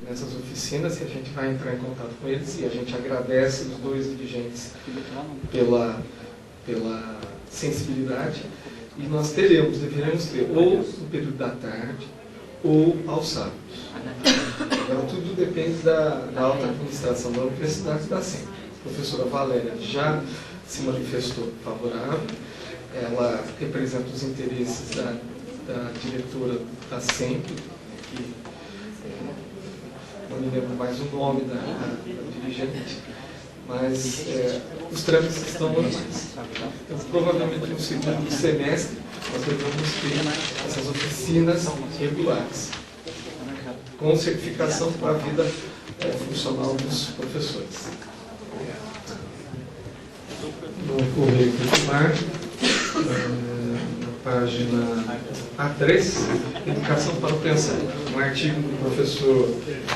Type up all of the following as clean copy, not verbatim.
nessas oficinas, e a gente vai entrar em contato com eles, e a gente agradece os dois dirigentes pela sensibilidade, e nós deveremos ter ou no período da tarde ou aos sábados. Agora tudo depende da alta administração da universidade da SEMP. A professora Valéria já se manifestou favorável, ela representa os interesses da diretora da SEMP, que não me lembro mais o nome da dirigente, mas os trâmites estão normais. Então, provavelmente no segundo semestre nós devemos ter essas oficinas regulares, com certificação para a vida funcional dos professores. No correio confirmar, na página A3, Educação para o Pensamento, um artigo do professor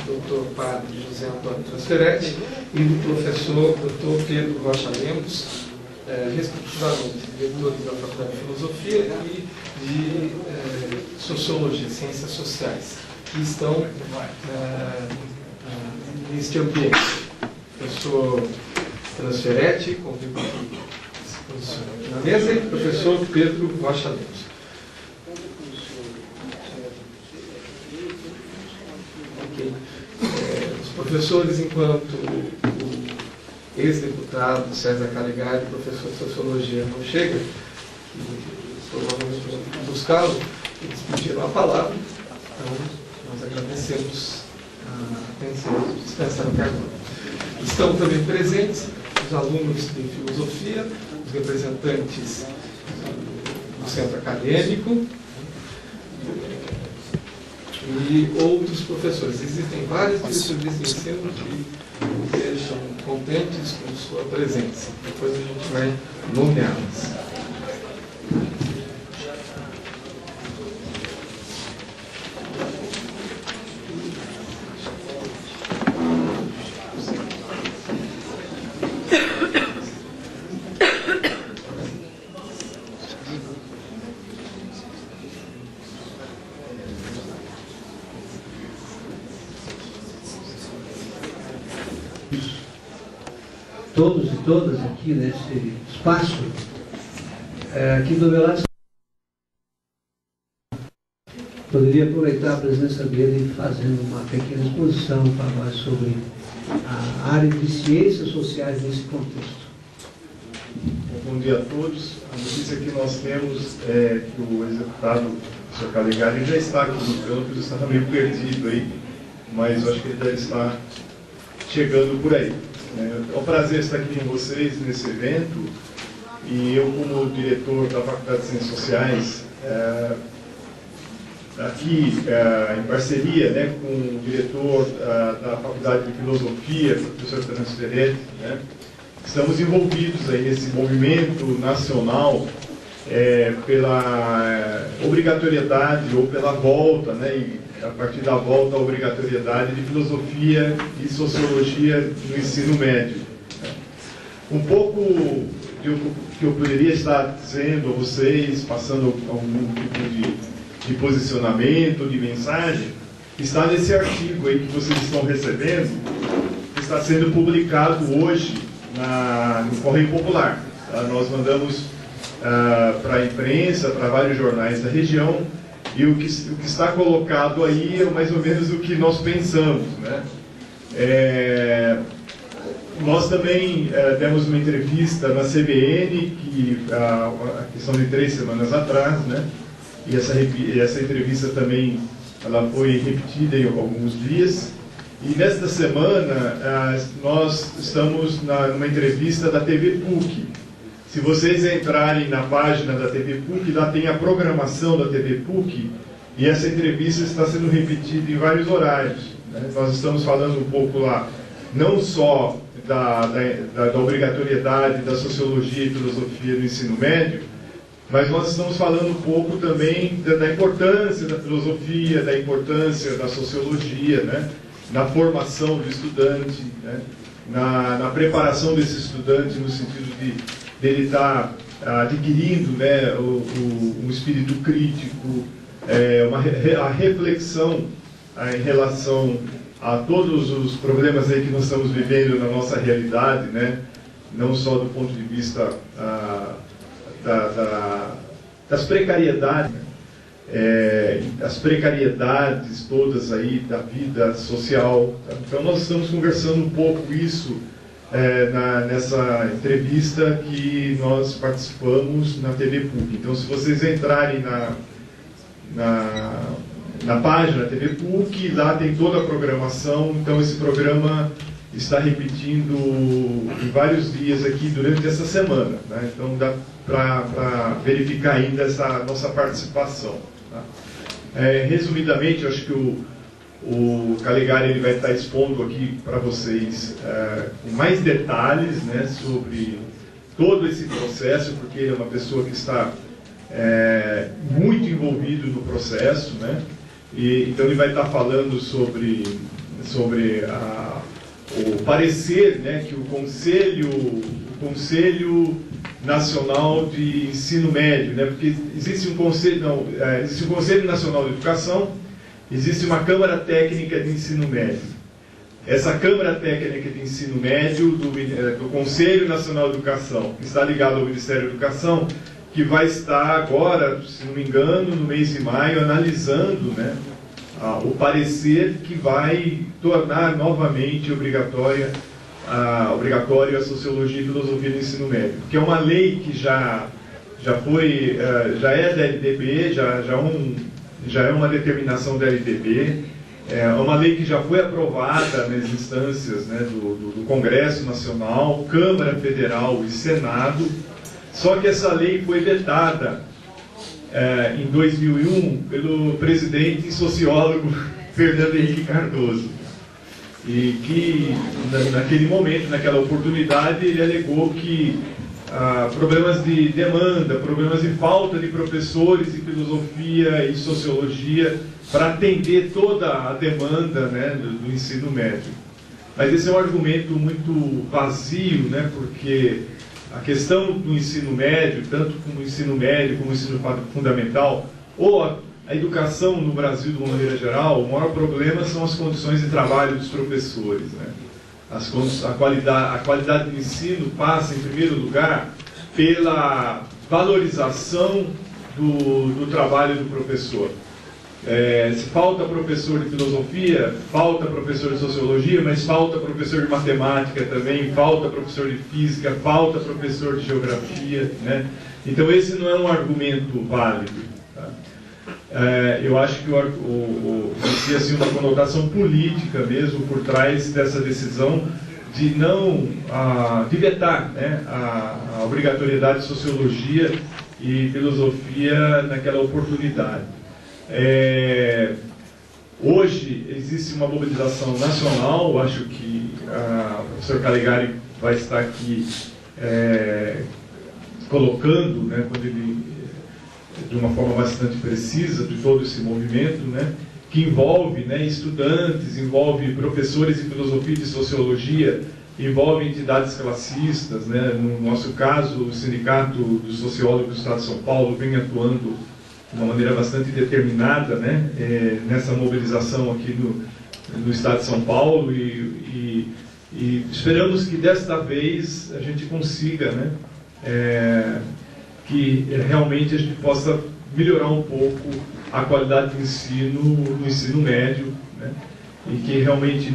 Dr. Padre José Antônio Transferetti e do professor Dr. Pedro Rocha Lemos, respectivamente diretores da Faculdade de Filosofia e de Sociologia, Ciências Sociais, que estão neste ambiente. Professor Transferetti, convido aqui se posicionar aqui na mesa, e o professor Pedro Rocha Lemos. Okay. Os professores, enquanto o ex-deputado César Calegari, professor de Sociologia, não chega, e provavelmente vamos buscá-lo, eles pediram a palavra, então nós agradecemos a atenção do dispensado Carvalho. Estão também presentes os alunos de filosofia, os representantes do centro acadêmico e outros professores. Existem várias diretrizes de ensino que estejam contentes com sua presença. Depois a gente vai nomeá-las. Todos e todas aqui nesse espaço, aqui do meu lado, poderia aproveitar a presença dele fazendo uma pequena exposição para nós sobre a área de ciências sociais nesse contexto. Bom dia a todos. A notícia que nós temos é que o ex-deputado, o Sr. Calegari, já está aqui no campus, estava meio perdido aí, mas eu acho que ele deve estar chegando por aí. É um prazer estar aqui com vocês nesse evento, e eu, como diretor da Faculdade de Ciências Sociais, aqui em parceria, com o diretor da Faculdade de Filosofia, o professor Transferetti, estamos envolvidos aí nesse movimento nacional pela obrigatoriedade ou pela volta, e a partir da volta à obrigatoriedade de filosofia e sociologia no ensino médio. Um pouco que eu poderia estar dizendo a vocês, passando algum tipo de posicionamento, de mensagem, está nesse artigo aí que vocês estão recebendo, que está sendo publicado hoje no Correio Popular. Nós mandamos para a imprensa, para vários jornais da região, e o que está colocado aí é mais ou menos o que nós pensamos. Nós também demos uma entrevista na CBN, que são de 3 semanas atrás, e essa entrevista também ela foi repetida em alguns dias. E nesta semana nós estamos numa entrevista da TV PUC. Se vocês entrarem na página da TV PUC, lá tem a programação da TV PUC, e essa entrevista está sendo repetida em vários horários. Nós estamos falando um pouco lá, não só da obrigatoriedade da sociologia e filosofia no ensino médio, mas nós estamos falando um pouco também da importância da filosofia, da importância da sociologia, na formação do estudante, na preparação desse estudante no sentido dele estar adquirindo um espírito crítico, a reflexão em relação a todos os problemas aí que nós estamos vivendo na nossa realidade, né? Não só do ponto de vista das precariedades, as precariedades todas aí da vida social. Então nós estamos conversando um pouco isso nessa entrevista que nós participamos na TV PUC. Então, se vocês entrarem na página da TV PUC, lá tem toda a programação. Então, esse programa está repetindo em vários dias aqui durante essa semana, né? Então, dá para verificar ainda essa nossa participação, tá? Resumidamente, eu acho que o Calegari ele vai estar expondo aqui para vocês com mais detalhes, né, sobre todo esse processo, porque ele é uma pessoa que está muito envolvido no processo, né? Então ele vai estar falando sobre o parecer, né, que o Conselho Nacional de Ensino Médio, né, porque existe um Conselho Nacional de Educação, existe uma Câmara Técnica de Ensino Médio. Essa Câmara Técnica de Ensino Médio do Conselho Nacional de Educação, que está ligado ao Ministério da Educação, que vai estar agora, se não me engano, no mês de maio, analisando, né, o parecer que vai tornar novamente obrigatória a Sociologia e Filosofia no Ensino Médio, que é uma lei que já é da LDB, já é uma determinação da LDB, é uma lei que já foi aprovada nas instâncias, né, do Congresso Nacional, Câmara Federal e Senado, só que essa lei foi vetada em 2001 pelo presidente e sociólogo Fernando Henrique Cardoso, e que naquele momento, naquela oportunidade, ele alegou que problemas de demanda, problemas de falta de professores de filosofia e sociologia para atender toda a demanda, né, do ensino médio. Mas esse é um argumento muito vazio, né, porque a questão do ensino médio, tanto como o ensino médio como o ensino fundamental, ou a educação no Brasil de uma maneira geral, o maior problema são as condições de trabalho dos professores, né? A qualidade do ensino passa, em primeiro lugar, pela valorização do trabalho do professor. Se falta professor de filosofia, falta professor de sociologia, mas falta professor de matemática também, falta professor de física, falta professor de geografia, né? Então esse não é um argumento válido, tá? Eu acho que existia assim, uma conotação política mesmo por trás dessa decisão de de vetar, né, a obrigatoriedade de sociologia e filosofia naquela oportunidade. Hoje existe uma mobilização nacional, acho que o professor Calegari vai estar aqui colocando, né, quando ele, de uma forma bastante precisa, de todo esse movimento, né, que envolve, né, estudantes, envolve professores de filosofia e de sociologia, envolve entidades classistas, né. No nosso caso, o Sindicato dos Sociólogos do Estado de São Paulo vem atuando de uma maneira bastante determinada, né, nessa mobilização aqui no Estado de São Paulo, e esperamos que desta vez a gente consiga, né, que realmente a gente possa melhorar um pouco a qualidade do ensino no ensino médio, né, e que realmente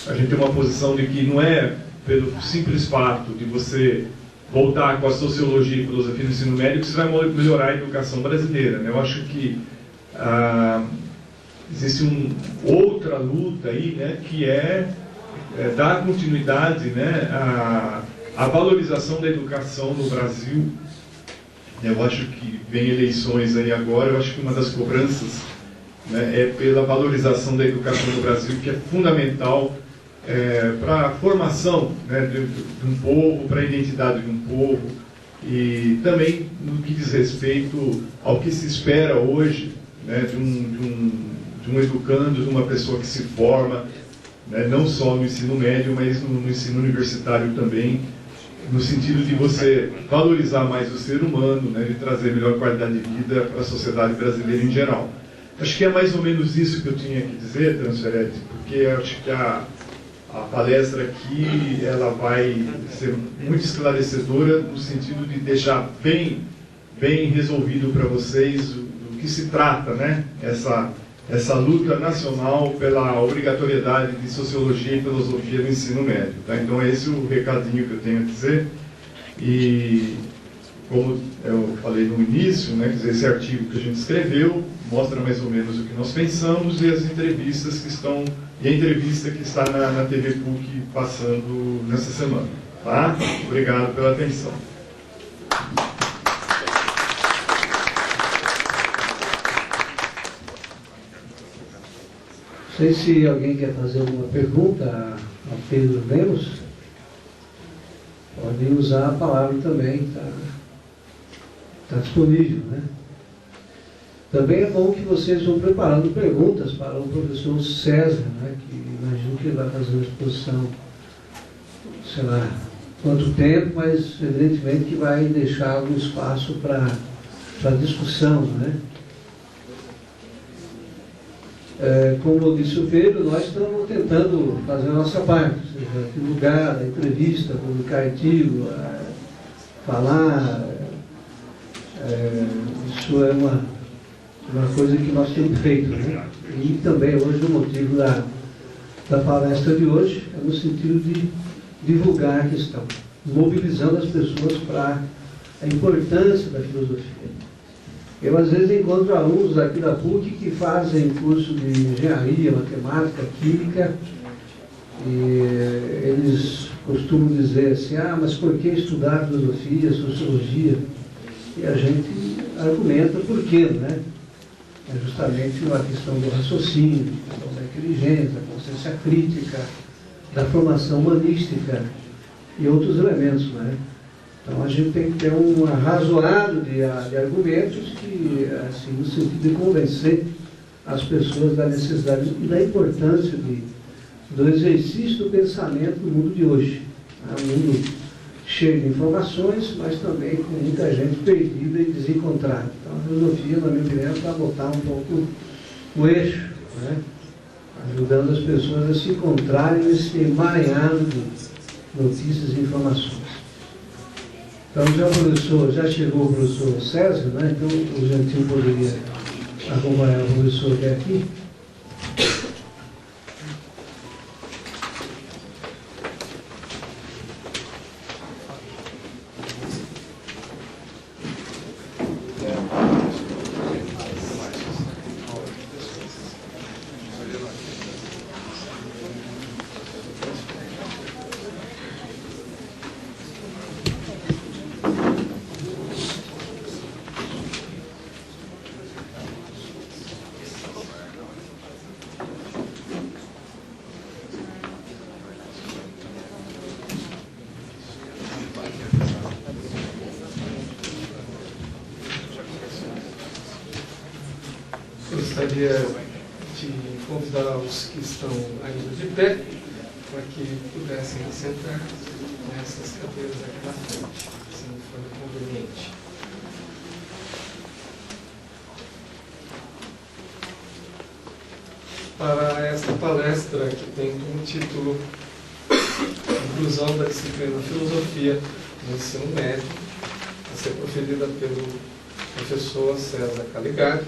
a gente tem uma posição de que não é pelo simples fato de você voltar com a sociologia e filosofia no ensino médio que você vai melhorar a educação brasileira, né? Eu acho que existe outra luta aí, né, que é dar continuidade, né, à valorização da educação no Brasil. Eu acho que vem eleições aí agora, eu acho que uma das cobranças, né, é pela valorização da educação no Brasil, que é fundamental para a formação, né, de um povo, para a identidade de um povo, e também no que diz respeito ao que se espera hoje, né, de um educando, de uma pessoa que se forma, né, não só no ensino médio, mas no ensino universitário também, no sentido de você valorizar mais o ser humano, né, de trazer melhor qualidade de vida para a sociedade brasileira em geral. Acho que é mais ou menos isso que eu tinha que dizer, Transferete, porque acho que a palestra aqui ela vai ser muito esclarecedora no sentido de deixar bem resolvido para vocês do que se trata, né? Essa luta nacional pela obrigatoriedade de sociologia e filosofia no ensino médio. Tá? Então, esse é o recadinho que eu tenho a dizer. E, como eu falei no início, né, quer dizer, esse artigo que a gente escreveu mostra mais ou menos o que nós pensamos e as entrevistas que estão, e a entrevista que está na TV PUC passando nessa semana. Tá? Obrigado pela atenção. Não sei se alguém quer fazer alguma pergunta ao Pedro Lemos. Podem usar a palavra também, está disponível, né? Também é bom que vocês vão preparando perguntas para o professor César, né, que imagino que ele vai fazer uma exposição, sei lá quanto tempo, mas evidentemente que vai deixar algum espaço para discussão, né? Como disse o Pedro, nós estamos tentando fazer a nossa parte, ou seja, divulgar a entrevista, publicar artigo, falar. Isso é uma coisa que nós temos feito, né? E também hoje o motivo da palestra de hoje é no sentido de divulgar a questão, mobilizando as pessoas para a importância da filosofia. Eu, às vezes, encontro alunos aqui da PUC que fazem curso de engenharia, matemática, química, e eles costumam dizer assim, mas por que estudar filosofia, sociologia? E a gente argumenta por quê, né? É justamente uma questão do raciocínio, da questão da inteligência, da consciência crítica, da formação humanística e outros elementos, né? Então a gente tem que ter um arrazoado de argumentos que, assim, no sentido de convencer as pessoas da necessidade e da importância do exercício do pensamento no mundo de hoje. É um mundo cheio de informações, mas também com muita gente perdida e desencontrada. Então a filosofia, na minha opinião, é para botar um pouco o eixo, né? Ajudando as pessoas a se encontrarem nesse emaranhado de notícias e informações. Então já chegou o professor César, né? Então o Gentil poderia acompanhar o professor até aqui. Gostaria de convidar os que estão ainda de pé para que pudessem sentar nessas cadeiras aqui na frente, se não for conveniente. Para esta palestra, que tem como título Inclusão da disciplina Filosofia no ensino médio, a ser proferida pelo professor César Caligari,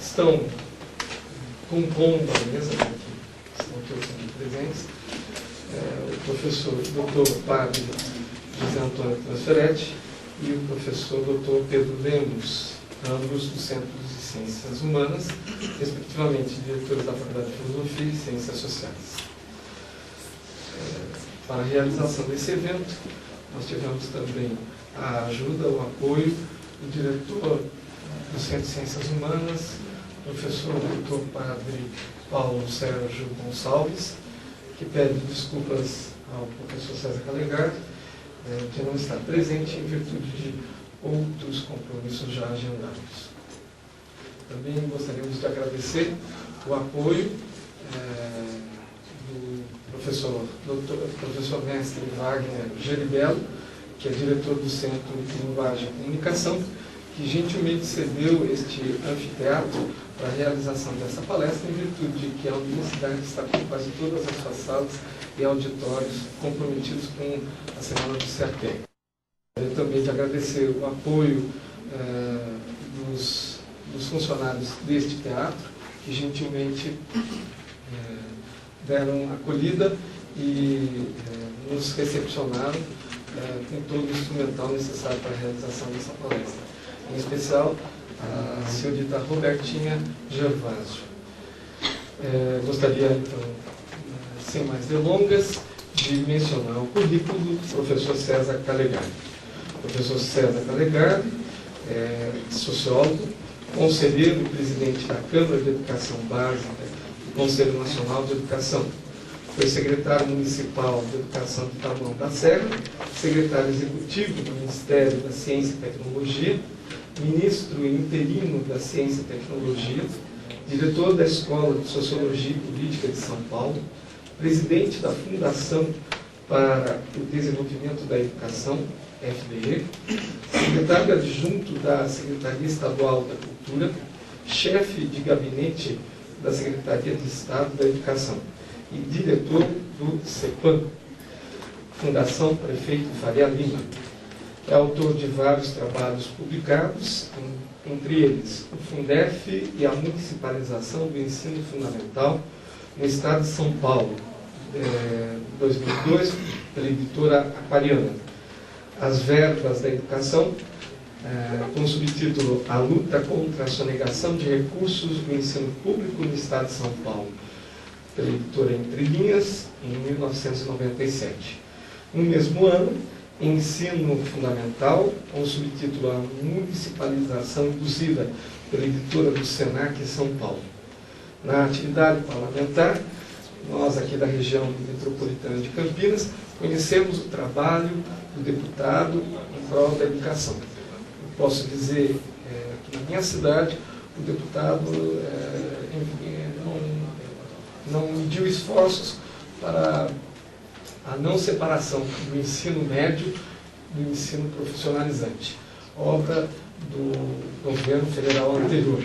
estão compondo a mesa, estão todos aqui presentes, o professor Dr. Padre José Antônio Transferete e o professor Dr. Pedro Lemos, ambos do Centro de Ciências Humanas, respectivamente diretores da Faculdade de Filosofia e Ciências Sociais. Para a realização desse evento, nós tivemos também a ajuda, o apoio do diretor do Centro de Ciências Humanas, professor Dr. Padre Paulo Sérgio Gonçalves, que pede desculpas ao professor César Caligari, de não estar presente em virtude de outros compromissos já agendados. Também gostaríamos de agradecer o apoio do professor mestre Wagner Geribello, que é diretor do Centro de Linguagem e Comunicação, que gentilmente cedeu este anfiteatro para a realização dessa palestra, em virtude de que a universidade está com quase todas as suas salas e auditórios comprometidos com a Semana do CEATEC. Eu também de agradecer o apoio dos funcionários deste teatro, que gentilmente deram acolhida e nos recepcionaram com todo o instrumental necessário para a realização dessa palestra. Em especial, a senhorita Robertinha Gervásio. Gostaria, então, sem mais delongas, de mencionar o currículo do professor César Calegari. O professor César Calegari é sociólogo, conselheiro e presidente da Câmara de Educação Básica do Conselho Nacional de Educação. Foi secretário municipal de Educação de Taboão da Serra, secretário executivo do Ministério da Ciência e Tecnologia, ministro interino da Ciência e Tecnologia, diretor da Escola de Sociologia e Política de São Paulo, presidente da Fundação para o Desenvolvimento da Educação, FDE, secretário adjunto da Secretaria Estadual da Cultura, chefe de gabinete da Secretaria de Estado da Educação e diretor do CEPAM, Fundação Prefeito Faria Lima. É autor de vários trabalhos publicados, entre eles o Fundef e a Municipalização do Ensino Fundamental no Estado de São Paulo, 2002, pela editora Aquariana. As Verbas da Educação, com o subtítulo A Luta contra a Sonegação de Recursos do Ensino Público no Estado de São Paulo, pela editora Entre Linhas, em 1997. No mesmo ano, Ensino Fundamental, com o subtítulo A Municipalização Induzida, pela editora do Senac São Paulo. Na atividade parlamentar, nós aqui da região metropolitana de Campinas, conhecemos o trabalho do deputado em prol da educação. Eu posso dizer que na minha cidade, o deputado não mediu esforços para a não separação do ensino médio do ensino profissionalizante, obra do governo federal anterior.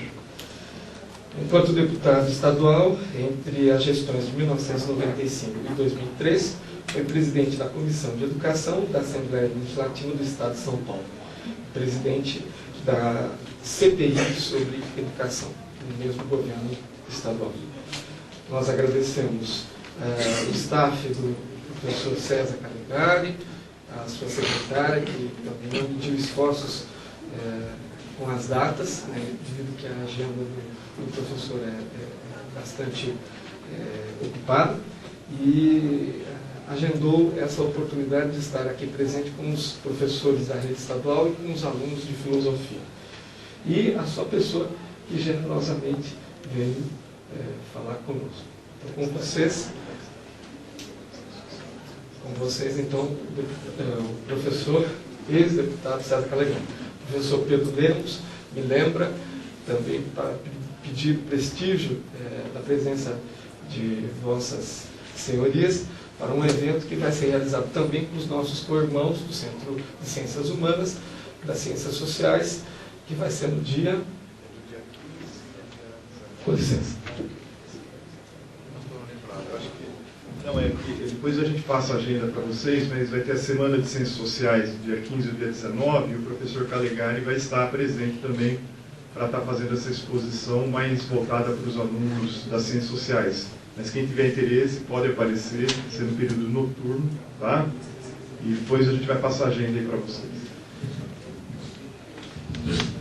Enquanto deputado estadual, entre as gestões de 1995 e 2003, foi presidente da Comissão de Educação da Assembleia Legislativa do Estado de São Paulo, presidente da CPI sobre Educação, no mesmo governo estadual. Nós agradecemos o staff do professor César Calegari, a sua secretária, que também não mediu esforços com as datas, devido que a agenda do professor é bastante ocupada, e agendou essa oportunidade de estar aqui presente com os professores da rede estadual e com os alunos de filosofia. E a sua pessoa que generosamente veio falar conosco. Então, com vocês, então, o professor, ex-deputado César Calegari. O professor Pedro Lemos me lembra também para pedir o prestígio da presença de vossas senhorias para um evento que vai ser realizado também com os nossos co-irmãos do Centro de Ciências Humanas, das Ciências Sociais, que vai ser no dia... Com licença. Não, porque depois a gente passa a agenda para vocês, mas vai ter a Semana de Ciências Sociais, dia 15 e dia 19, e o professor Calegari vai estar presente também para estar fazendo essa exposição mais voltada para os alunos das Ciências Sociais. Mas quem tiver interesse pode aparecer, ser no período noturno, tá? E depois a gente vai passar a agenda aí para vocês.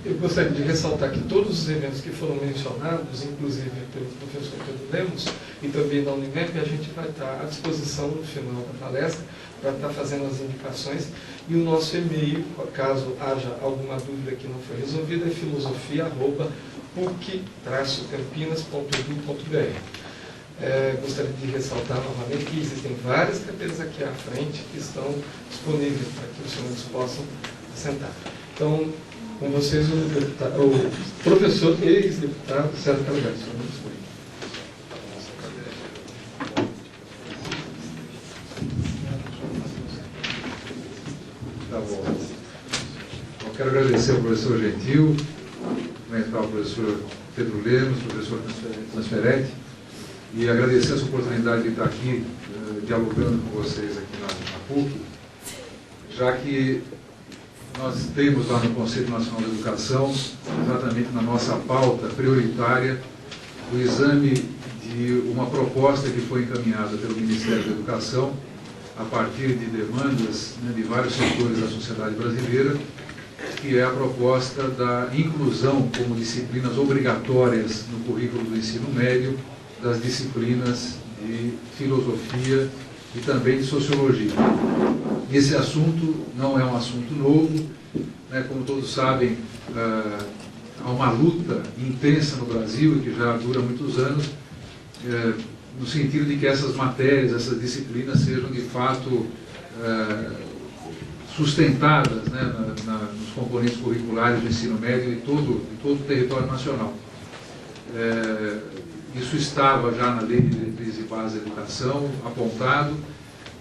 Eu gostaria de ressaltar que todos os eventos que foram mencionados, inclusive pelo professor Pedro Lemos e também da Unimep, a gente vai estar à disposição no final da palestra para estar fazendo as indicações. E o nosso e-mail, caso haja alguma dúvida que não foi resolvida, é filosofia@puc-campinas.edu.br. Gostaria de ressaltar novamente que existem várias cadeiras aqui à frente que estão disponíveis para que os senhores possam sentar. Então, com vocês, o professor ex-deputado César Calegari. Tá bom. Eu quero agradecer. agradecer ao professor Gentil, cumprimentar o professor Pedro Lemos, professor Transferete, e agradecer essa oportunidade de estar aqui dialogando com vocês aqui na PUC, já que nós temos lá no Conselho Nacional de Educação, exatamente na nossa pauta prioritária, o exame de uma proposta que foi encaminhada pelo Ministério da Educação, a partir de demandas, né, de vários setores da sociedade brasileira, que é a proposta da inclusão como disciplinas obrigatórias no currículo do ensino médio das disciplinas de filosofia e também de sociologia. Esse assunto não é um assunto novo, né, como todos sabem, há uma luta intensa no Brasil e que já dura muitos anos, no sentido de que essas matérias, essas disciplinas sejam de fato sustentadas, né, nos componentes curriculares do ensino médio de todo o território nacional. Isso estava já na Lei de Diretriz e Base da Educação, apontado.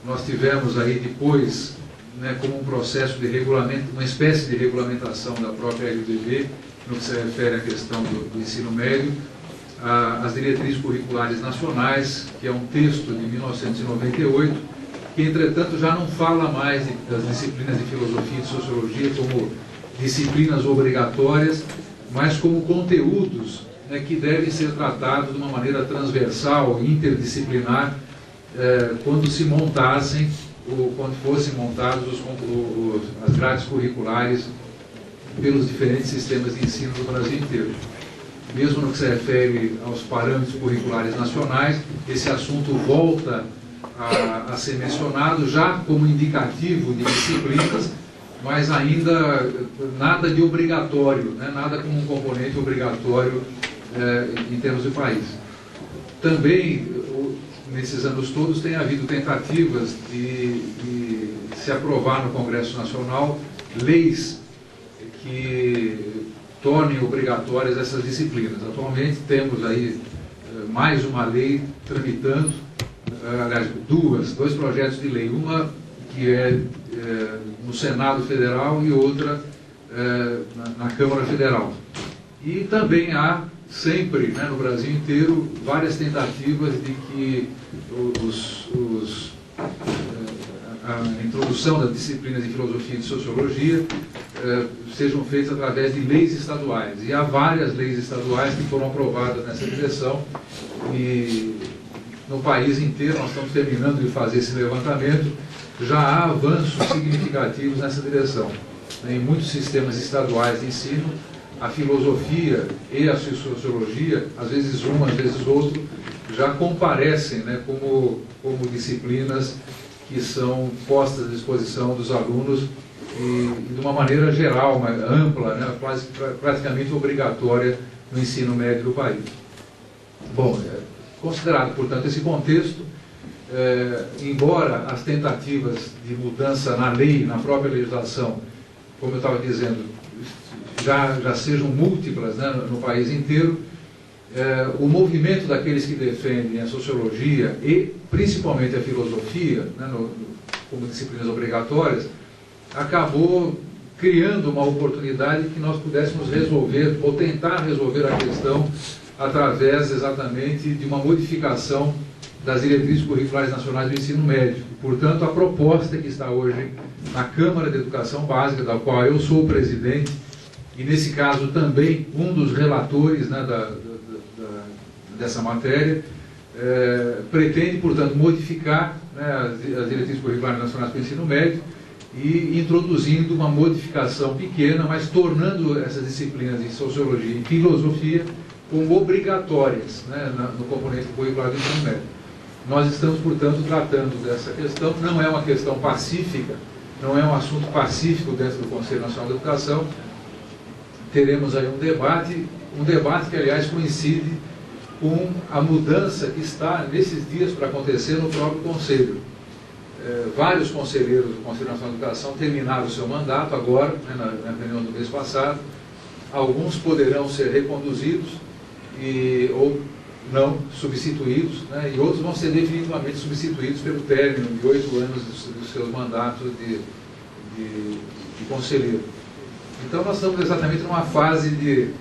Nós tivemos aí depois, né, como um processo de regulamento, uma espécie de regulamentação da própria LDB, no que se refere à questão do ensino médio, as diretrizes curriculares nacionais, que é um texto de 1998, que entretanto já não fala mais das disciplinas de filosofia e de sociologia como disciplinas obrigatórias, mas como conteúdos, né, que devem ser tratados de uma maneira transversal, interdisciplinar, quando se montassem, ou quando fossem montados as grades curriculares pelos diferentes sistemas de ensino do Brasil inteiro. Mesmo no que se refere aos parâmetros curriculares nacionais, esse assunto volta a ser mencionado já como indicativo de disciplinas, mas ainda nada de obrigatório, né? Nada como um componente obrigatório em termos de país. Também, nesses anos todos, tem havido tentativas de se aprovar no Congresso Nacional leis que tornem obrigatórias essas disciplinas. Atualmente temos aí mais uma lei tramitando, aliás, dois projetos de lei, uma que é no Senado Federal e outra na Câmara Federal. E também há sempre, né, no Brasil inteiro, várias tentativas de que a introdução das disciplinas de filosofia e de sociologia sejam feitas através de leis estaduais. E há várias leis estaduais que foram aprovadas nessa direção e no país inteiro nós estamos terminando de fazer esse levantamento. Já há avanços significativos nessa direção. Em muitos sistemas estaduais de ensino, a filosofia e a sociologia, às vezes um, às vezes outro, já comparecem, né, como disciplinas que são postas à disposição dos alunos e de uma maneira geral, ampla, né, praticamente obrigatória no ensino médio do país. Bom, considerado, portanto, esse contexto, embora as tentativas de mudança na lei, na própria legislação, como eu estava dizendo, já sejam múltiplas, né, no país inteiro, o movimento daqueles que defendem a sociologia e principalmente a filosofia, né, como disciplinas obrigatórias, acabou criando uma oportunidade que nós pudéssemos resolver, ou tentar resolver a questão através exatamente de uma modificação das diretrizes curriculares nacionais do ensino médio. Portanto, a proposta que está hoje na Câmara de Educação Básica, da qual eu sou o presidente, e nesse caso também um dos relatores, né, dessa matéria, pretende, portanto, modificar, né, as diretrizes curriculares nacionais do ensino médio e introduzindo uma modificação pequena, mas tornando essas disciplinas de sociologia e filosofia como obrigatórias, né, no componente curricular do ensino médio. Nós estamos, portanto, tratando dessa questão. Não é uma questão pacífica, não é um assunto pacífico dentro do Conselho Nacional de Educação. Teremos aí um debate que, aliás, coincide com a mudança que está nesses dias para acontecer no próprio Conselho. Vários conselheiros do Conselho Nacional de Educação terminaram o seu mandato agora, né, na reunião do mês passado. Alguns poderão ser reconduzidos ou não substituídos, né, e outros vão ser definitivamente substituídos pelo término de 8 anos dos seus mandatos de conselheiro. Então nós estamos exatamente numa fase de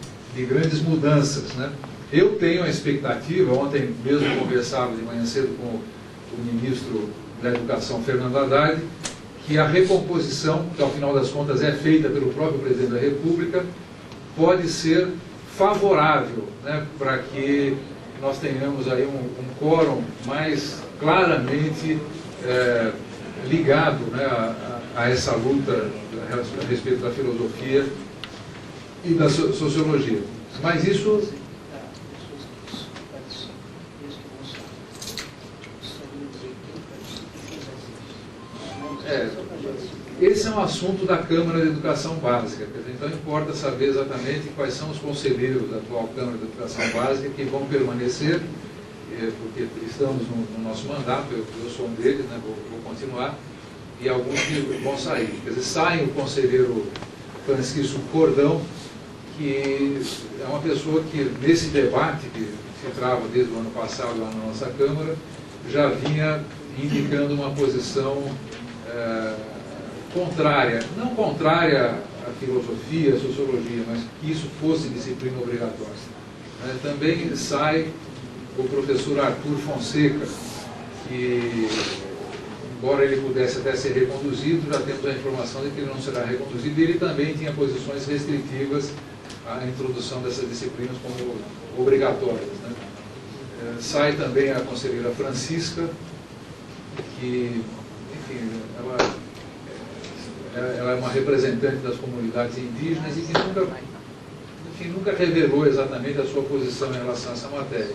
grandes mudanças, né? Eu tenho a expectativa, ontem mesmo conversava de manhã cedo com o ministro da Educação, Fernando Haddad, que a recomposição, que ao final das contas é feita pelo próprio presidente da República, pode ser favorável, né, para que nós tenhamos aí um quórum mais claramente ligado, né, a essa luta a respeito da filosofia e da sociologia. Mas isso... esse é um assunto da Câmara de Educação Básica, quer dizer, então importa saber exatamente quais são os conselheiros da atual Câmara de Educação Básica que vão permanecer, porque estamos no nosso mandato, eu sou um deles, né, vou continuar, e alguns que vão sair. Quer dizer, sai o conselheiro Francisco Cordão, que é uma pessoa que, nesse debate que se trava desde o ano passado lá na nossa Câmara, já vinha indicando uma posição contrária, não contrária à filosofia, à sociologia, mas que isso fosse disciplina obrigatória. Também sai o professor Arthur Fonseca, que, embora ele pudesse até ser reconduzido, já temos a informação de que ele não será reconduzido, e ele também tinha posições restritivas à introdução dessas disciplinas como obrigatórias, né? Sai também a conselheira Francisca, que, enfim, ela é uma representante das comunidades indígenas e que nunca revelou exatamente a sua posição em relação a essa matéria.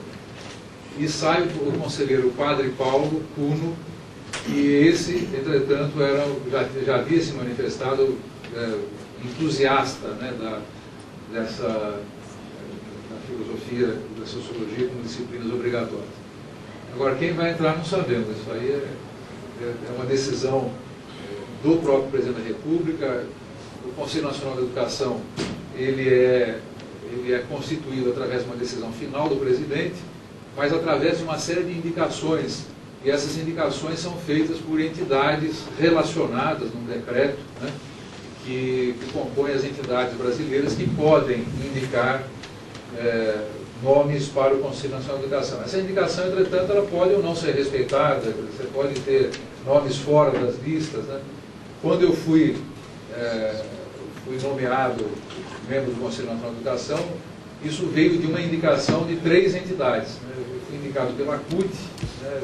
E sai o conselheiro Padre Paulo Cuno, que esse, entretanto, já havia se manifestado entusiasta, né, da filosofia, da sociologia como disciplinas obrigatórias. Agora, quem vai entrar não sabemos, isso aí é uma decisão do próprio presidente da República. O Conselho Nacional de Educação ele é constituído através de uma decisão final do presidente, mas através de uma série de indicações, e essas indicações são feitas por entidades relacionadas num decreto, né, que compõem as entidades brasileiras que podem indicar nomes para o Conselho Nacional de Educação. Essa indicação, entretanto, ela pode ou não ser respeitada, você pode ter nomes fora das listas, né? Quando eu fui nomeado membro do Conselho Nacional de Educação, isso veio de uma indicação de 3 entidades, né? Eu fui indicado pela CUT, né,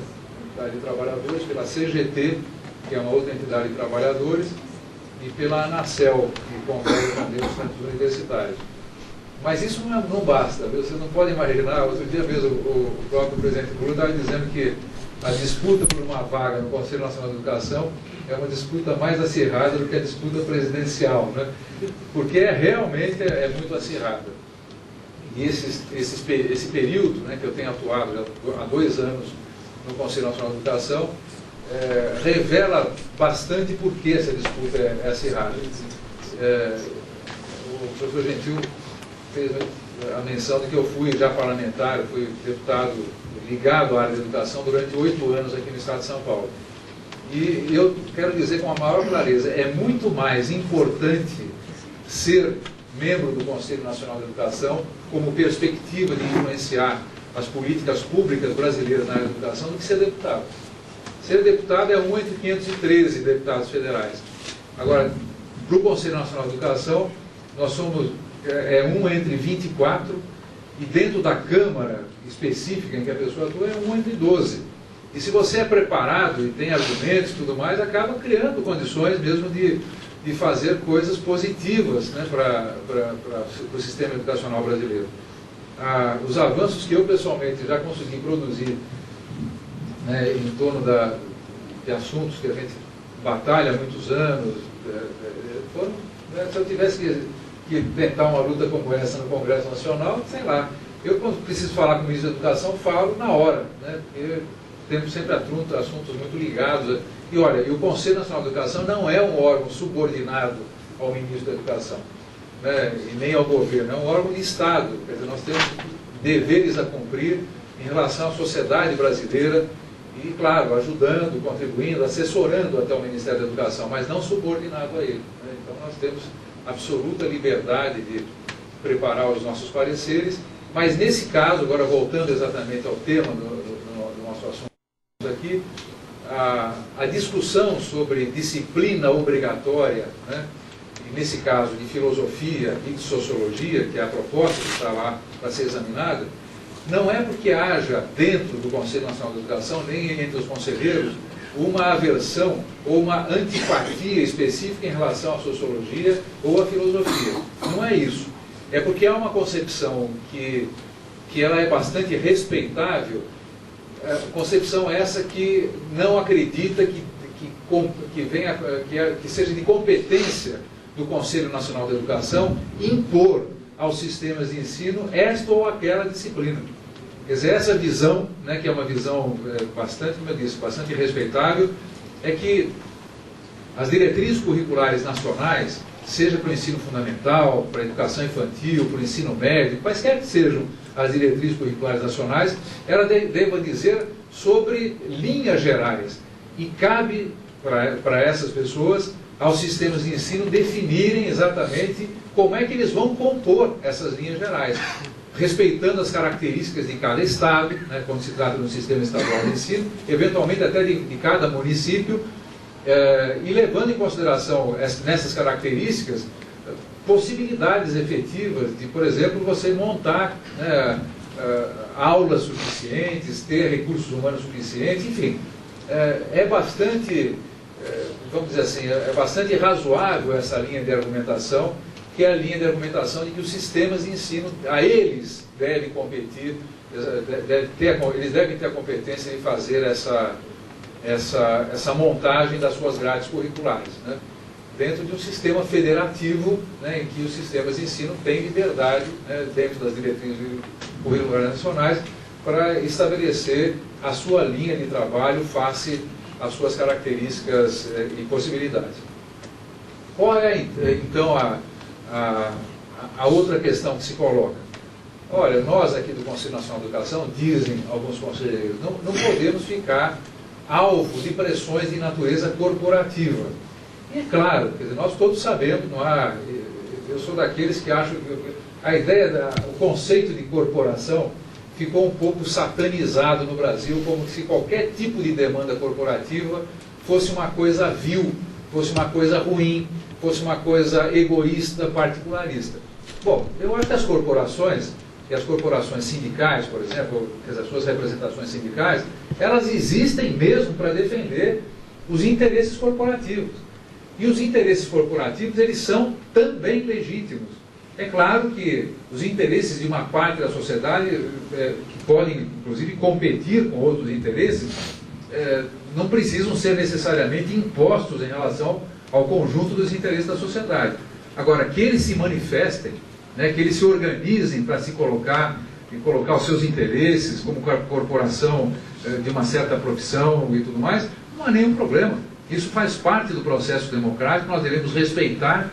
entidade de trabalhadores, pela CGT, que é uma outra entidade de trabalhadores, e pela ANACEL, que controla também os centros universitários. Mas isso não basta, vocês não podem imaginar. Outro dia mesmo o próprio presidente Lula estava dizendo que a disputa por uma vaga no Conselho Nacional de Educação é uma disputa mais acirrada do que a disputa presidencial, né? Porque realmente é muito acirrada. E esse período, né, que eu tenho atuado já há 2 anos no Conselho Nacional de Educação, revela bastante por que essa disputa é acirrada. O professor Gentil fez a menção de que eu fui já parlamentar, fui deputado ligado à área da educação durante 8 anos aqui no estado de São Paulo. E eu quero dizer com a maior clareza, é muito mais importante ser membro do Conselho Nacional de Educação como perspectiva de influenciar as políticas públicas brasileiras na área da educação do que ser deputado. Ser deputado é um entre 513 deputados federais. Agora, para o Conselho Nacional de Educação, nós somos um entre 24, e dentro da Câmara específica em que a pessoa atua, é um entre 12. E se você é preparado e tem argumentos e tudo mais, acaba criando condições mesmo de fazer coisas positivas, né, para o sistema educacional brasileiro. Os avanços que eu pessoalmente já consegui produzir, né, em torno de assuntos que a gente batalha há muitos anos, foram, né, se eu tivesse que tentar uma luta como essa no Congresso Nacional, sei lá, eu quando preciso falar com o ministro da Educação, falo na hora, né, porque temos sempre assuntos muito ligados. E olha, o Conselho Nacional de Educação não é um órgão subordinado ao ministro da Educação, né, e nem ao governo, é um órgão de Estado. Quer dizer, nós temos deveres a cumprir em relação à sociedade brasileira e, claro, ajudando, contribuindo, assessorando até o Ministério da Educação, mas não subordinado a ele, né? Então nós temos absoluta liberdade de preparar os nossos pareceres, mas nesse caso, agora voltando exatamente ao tema do nosso assunto aqui, a discussão sobre disciplina obrigatória, né, e nesse caso de filosofia e de sociologia, que é a proposta que está lá para ser examinada, não é porque haja dentro do Conselho Nacional de Educação, nem entre os conselheiros, uma aversão ou uma antipatia específica em relação à sociologia ou à filosofia. Não é isso. É porque há uma concepção que ela é bastante respeitável, concepção essa que não acredita que seja de competência do Conselho Nacional de Educação impor aos sistemas de ensino esta ou aquela disciplina. Quer dizer, essa visão, né, que é uma visão bastante, como eu disse, bastante respeitável, é que as diretrizes curriculares nacionais, seja para o ensino fundamental, para a educação infantil, para o ensino médio, quaisquer que sejam as diretrizes curriculares nacionais, ela deva dizer sobre linhas gerais. E cabe para essas pessoas, aos sistemas de ensino, definirem exatamente como é que eles vão compor essas linhas gerais, respeitando as características de cada estado, né, quando se trata de um sistema estadual de ensino, eventualmente até de cada município, e levando em consideração nessas características possibilidades efetivas de, por exemplo, você montar, né, aulas suficientes, ter recursos humanos suficientes, enfim, é bastante, vamos dizer assim, é bastante razoável essa linha de argumentação, que é a linha de argumentação de que os sistemas de ensino, a eles devem competir, eles devem ter a competência de fazer essa montagem das suas grades curriculares, né, dentro de um sistema federativo, né, em que os sistemas de ensino têm liberdade, né, dentro das diretrizes curriculares nacionais, para estabelecer a sua linha de trabalho face às suas características e possibilidades. Qual é, então, a outra questão que se coloca? Olha, nós aqui do Conselho Nacional de Educação, dizem alguns conselheiros, não podemos ficar alvo de pressões de natureza corporativa. E é claro, quer dizer, nós todos sabemos, eu sou daqueles que acham que a ideia, o conceito de corporação ficou um pouco satanizado no Brasil, como se qualquer tipo de demanda corporativa fosse uma coisa vil, fosse uma coisa ruim, fosse uma coisa egoísta, particularista. Bom, eu acho que as corporações, e as corporações sindicais, por exemplo, as suas representações sindicais, elas existem mesmo para defender os interesses corporativos. E os interesses corporativos, eles são também legítimos. É claro que os interesses de uma parte da sociedade, que podem, inclusive, competir com outros interesses, não precisam ser necessariamente impostos em relação ao conjunto dos interesses da sociedade. Agora, que eles se manifestem, né, que eles se organizem para se colocar os seus interesses como corporação de uma certa profissão e tudo mais, não há nenhum problema. Isso faz parte do processo democrático, nós devemos respeitar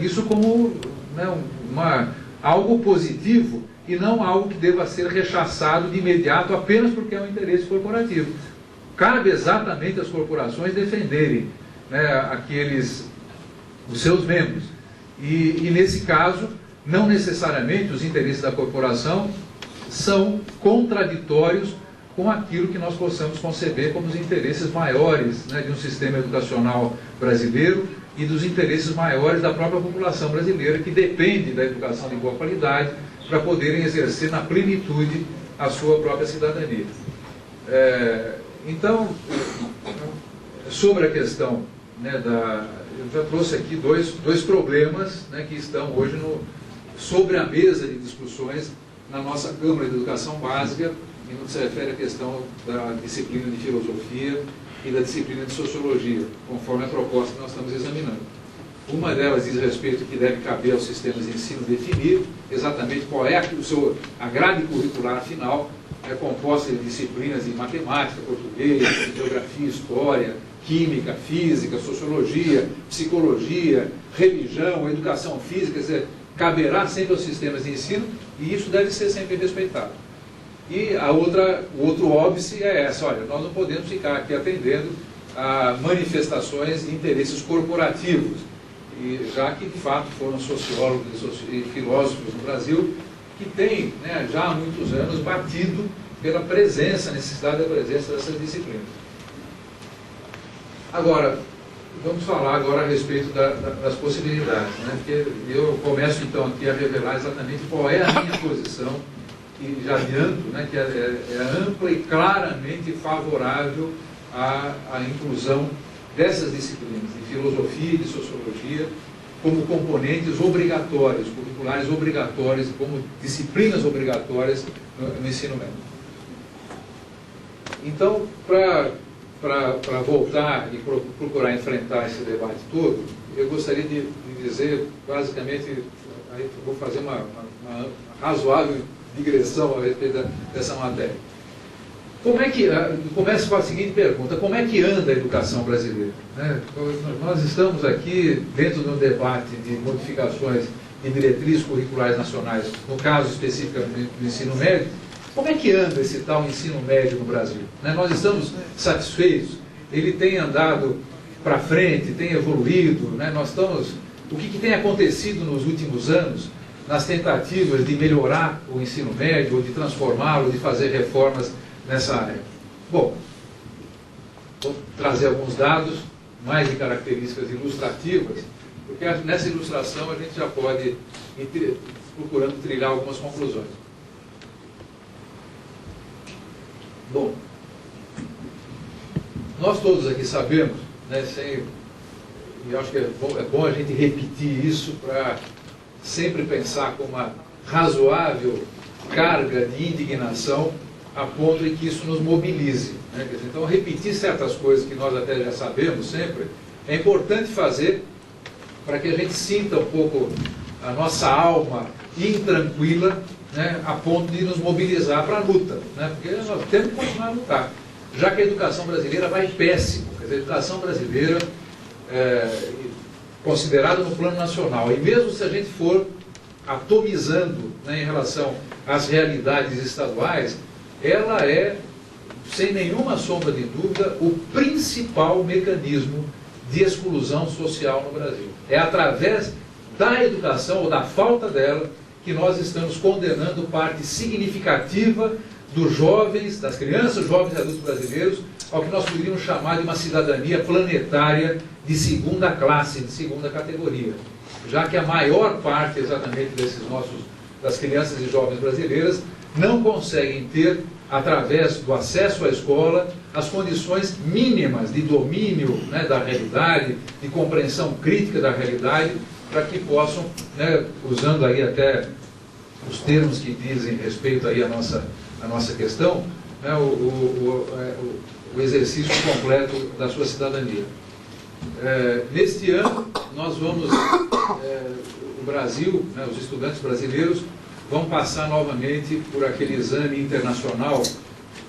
isso como, né, algo positivo e não algo que deva ser rechaçado de imediato apenas porque é um interesse corporativo. Cabe exatamente às corporações defenderem, né, os seus membros. E nesse caso, não necessariamente os interesses da corporação são contraditórios com aquilo que nós possamos conceber como os interesses maiores, né, de um sistema educacional brasileiro e dos interesses maiores da própria população brasileira, que depende da educação de boa qualidade para poderem exercer na plenitude a sua própria cidadania. Então, sobre a questão, né, eu já trouxe aqui dois problemas, né, que estão hoje sobre a mesa de discussões na nossa Câmara de Educação Básica, e no que se refere à questão da disciplina de filosofia e da disciplina de sociologia, conforme a proposta que nós estamos examinando. Uma delas diz respeito que deve caber aos sistemas de ensino definir exatamente qual é a grade curricular final, composta de disciplinas de matemática, português, geografia, história, química, física, sociologia, psicologia, religião, educação física, quer dizer, caberá sempre aos sistemas de ensino e isso deve ser sempre respeitado. E o outro óbice é essa, olha, nós não podemos ficar aqui atendendo a manifestações de interesses corporativos. e já que de fato foram sociólogos e filósofos no Brasil que têm, né, já há muitos anos batido pela presença, a necessidade da presença dessas disciplinas. Agora, vamos falar agora a respeito das possibilidades, né? Porque eu começo então aqui a revelar exatamente qual é a minha posição, e já adianto, né, que é ampla e claramente favorável à inclusão dessas disciplinas, de filosofia e de sociologia, como componentes obrigatórios, curriculares obrigatórios, como disciplinas obrigatórias no ensino médio. Então, para voltar e procurar enfrentar esse debate todo, eu gostaria de dizer, basicamente, aí vou fazer uma razoável digressão a respeito dessa matéria. Começo com a seguinte pergunta: como é que anda a educação brasileira? Né? Nós estamos aqui dentro de um debate de modificações de diretrizes curriculares nacionais, no caso específico do ensino médio. Como é que anda esse tal ensino médio no Brasil? Né? Nós estamos satisfeitos? Ele tem andado para frente, tem evoluído? Né? O que tem acontecido nos últimos anos nas tentativas de melhorar o ensino médio, ou de transformá-lo, de fazer reformas nessa área? Bom, vou trazer alguns dados, mais de características ilustrativas, porque nessa ilustração a gente já pode ir procurando trilhar algumas conclusões. Bom, nós todos aqui sabemos, né, e acho que é bom a gente repetir isso para sempre pensar com uma razoável carga de indignação, a ponto de que isso nos mobilize. Né? Então, repetir certas coisas que nós até já sabemos sempre, é importante fazer para que a gente sinta um pouco a nossa alma intranquila, né, a ponto de nos mobilizar para a luta. Né? Porque nós temos que continuar a lutar, já que a educação brasileira vai péssimo. Quer dizer, a educação brasileira, considerada no plano nacional, e mesmo se a gente for atomizando, né, em relação às realidades estaduais, ela é, sem nenhuma sombra de dúvida, o principal mecanismo de exclusão social no Brasil. É através da educação, ou da falta dela, que nós estamos condenando parte significativa dos jovens, das crianças, jovens e adultos brasileiros, ao que nós poderíamos chamar de uma cidadania planetária de segunda classe, de segunda categoria. Já que a maior parte, exatamente, das crianças e jovens brasileiras não conseguem ter, através do acesso à escola, as condições mínimas de domínio, né, da realidade, de compreensão crítica da realidade, para que possam, né, usando aí até os termos que dizem respeito aí à nossa questão, né, o exercício completo da sua cidadania. Neste ano, nós vamos, o Brasil, né, os estudantes brasileiros, vão passar novamente por aquele exame internacional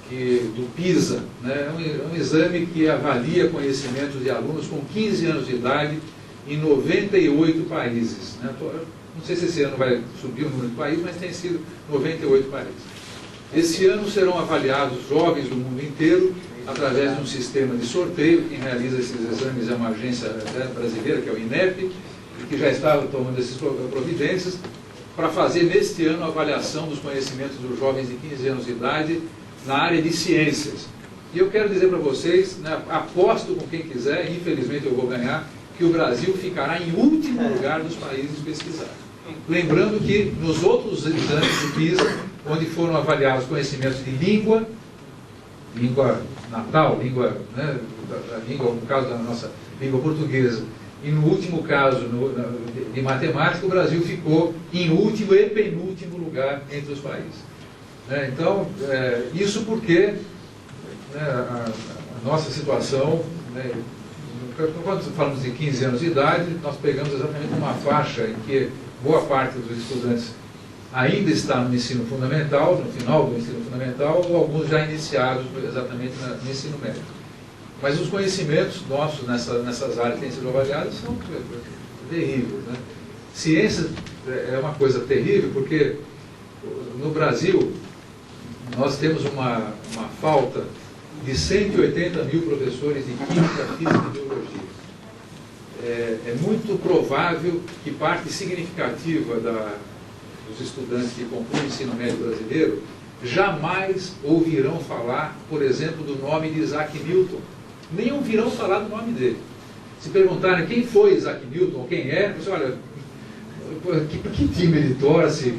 do PISA, né? É um exame que avalia conhecimentos de alunos com 15 anos de idade em 98 países. Né? Não sei se esse ano vai subir o número de países, mas tem sido 98 países. Esse ano serão avaliados jovens do mundo inteiro através de um sistema de sorteio. Quem realiza esses exames é uma agência brasileira, que é o INEP, e que já estava tomando essas providências para fazer neste ano a avaliação dos conhecimentos dos jovens de 15 anos de idade na área de ciências. E eu quero dizer para vocês, né, aposto com quem quiser, infelizmente eu vou ganhar, que o Brasil ficará em último lugar dos países pesquisados. Lembrando que nos outros exames do PISA, onde foram avaliados conhecimentos de língua natal, né, no caso da nossa língua portuguesa, e no último caso, de matemática, o Brasil ficou em último e penúltimo lugar entre os países. Então, isso porque, né, a nossa situação, né, quando falamos de 15 anos de idade, nós pegamos exatamente uma faixa em que boa parte dos estudantes ainda está no ensino fundamental, no final do ensino fundamental, ou alguns já iniciados exatamente no ensino médio. Mas os conhecimentos nossos nessas áreas que têm sido avaliados são terríveis. Né? Ciência é uma coisa terrível, porque no Brasil nós temos uma falta de 180 mil professores de Química, Física e Biologia. é muito provável que parte significativa dos estudantes que compõem o ensino médio brasileiro jamais ouvirão falar, por exemplo, do nome de Isaac Newton. Nem ouvirão falar do nome dele. Se perguntarem quem foi Isaac Newton, ou quem é, você olha, que time ele torce,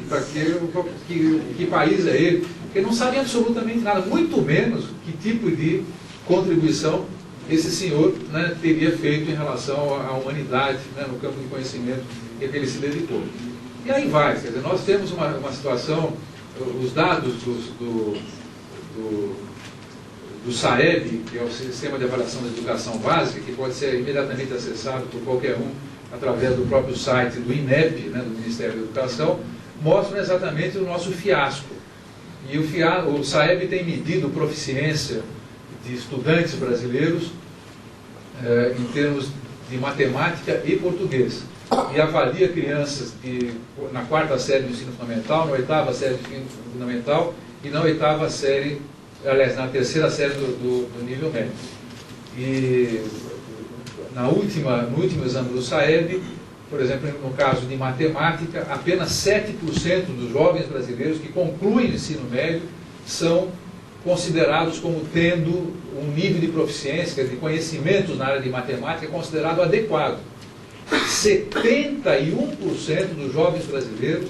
que país é ele, porque não sabem absolutamente nada, muito menos que tipo de contribuição esse senhor, né, teria feito em relação à humanidade, né, no campo de conhecimento que ele se dedicou. E aí vai, quer dizer, nós temos uma situação, os dados do SAEB, que é o Sistema de Avaliação da Educação Básica, que pode ser imediatamente acessado por qualquer um através do próprio site do INEP, né, do Ministério da Educação, mostram exatamente o nosso fiasco. E o SAEB tem medido proficiência de estudantes brasileiros em termos de matemática e português. E avalia crianças na 4ª série do ensino fundamental, na 8ª série do ensino fundamental e na 8ª série, aliás, na 3ª série do nível médio. E no último exame do SAEB, por exemplo, no caso de matemática, apenas 7% dos jovens brasileiros que concluem o ensino médio são considerados como tendo um nível de proficiência, de conhecimentos na área de matemática considerado adequado. 71% dos jovens brasileiros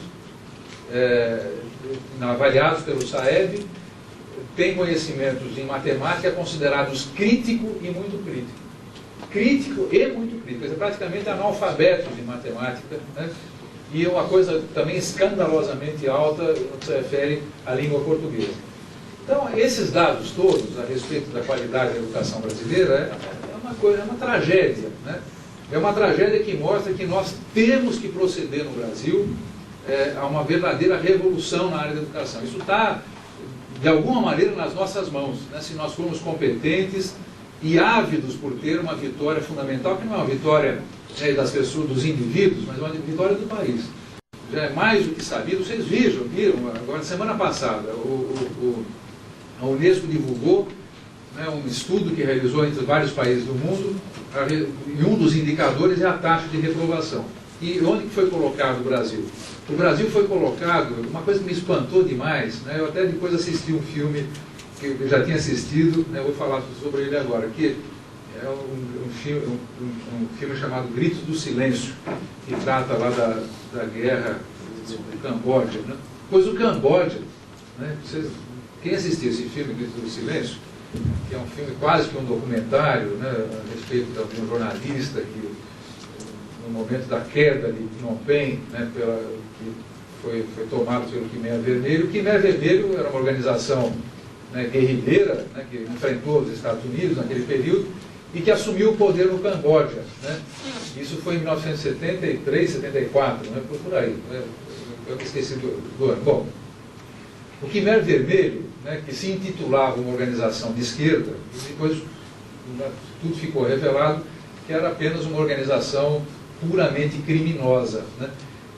avaliados pelo SAEB têm conhecimentos em matemática considerados crítico e muito crítico. Crítico e muito crítico, quer dizer, praticamente analfabetos em matemática, né? E uma coisa também escandalosamente alta no que se refere à língua portuguesa. Então, esses dados todos a respeito da qualidade da educação brasileira é uma tragédia, né? É uma tragédia que mostra que nós temos que proceder no Brasil a uma verdadeira revolução na área da educação. Isso está, de alguma maneira, nas nossas mãos, né? Se nós formos competentes e ávidos por ter uma vitória fundamental, que não é uma vitória das pessoas, dos indivíduos, mas uma vitória do país. Já é mais do que sabido, vocês viram agora, semana passada, a Unesco divulgou, né, um estudo que realizou entre vários países do mundo, e um dos indicadores é a taxa de reprovação. E onde que foi colocado o Brasil? O Brasil foi colocado, uma coisa que me espantou demais, né, eu até depois assisti um filme que eu já tinha assistido, né, eu vou falar sobre ele agora, que é um filme chamado Gritos do Silêncio, que trata lá da guerra do Camboja. Né? Pois o Camboja, né, quem assistiu esse filme, Gritos do Silêncio, que é um filme quase que um documentário, né, a respeito de um jornalista que, no momento da queda de Phnom Penh, né, que foi tomado pelo Khmer Vermelho. O Khmer Vermelho era uma organização, né, guerrilheira, né, que enfrentou os Estados Unidos naquele período e que assumiu o poder no Camboja. Né? Isso foi em 1973, 74, né, por aí. Né? Eu esqueci do ano. Bom, o Khmer Vermelho, né, que se intitulava uma organização de esquerda, e depois tudo ficou revelado que era apenas uma organização puramente criminosa. Né?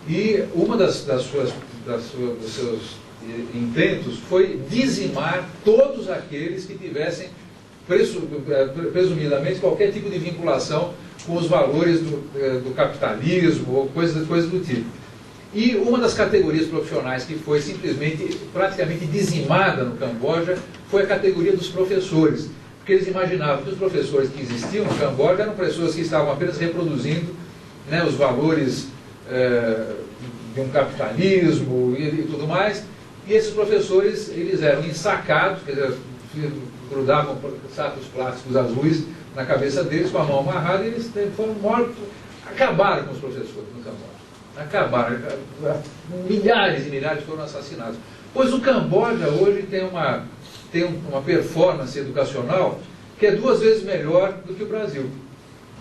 E uma dos seus intentos foi dizimar todos aqueles que tivessem, presumidamente, qualquer tipo de vinculação com os valores do capitalismo ou coisas do tipo. E uma das categorias profissionais que foi simplesmente, praticamente dizimada no Camboja, foi a categoria dos professores. Porque eles imaginavam que os professores que existiam no Camboja eram pessoas que estavam apenas reproduzindo, né, os valores de um capitalismo e tudo mais. E esses professores, eles eram ensacados, quer dizer, grudavam sacos plásticos azuis na cabeça deles, com a mão amarrada, e eles foram mortos, acabaram com os professores no Camboja. Acabaram, milhares e milhares foram assassinados. Pois o Camboja hoje tem uma performance educacional que é 2 vezes melhor do que o Brasil.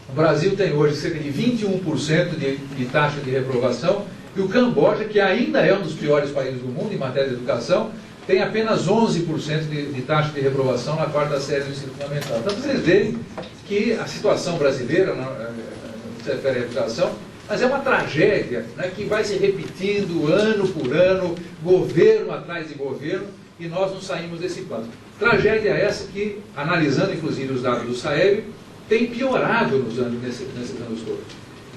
O Brasil tem hoje cerca de 21% de taxa de reprovação, e o Camboja, que ainda é um dos piores países do mundo em matéria de educação, tem apenas 11% de taxa de reprovação na 4ª série do ensino fundamental. Então vocês veem que a situação brasileira, no que se refere à educação, mas é uma tragédia, né, que vai se repetindo ano por ano, governo atrás de governo, e nós não saímos desse plano. Tragédia essa que, analisando inclusive os dados do SAEB, tem piorado nesses anos todos.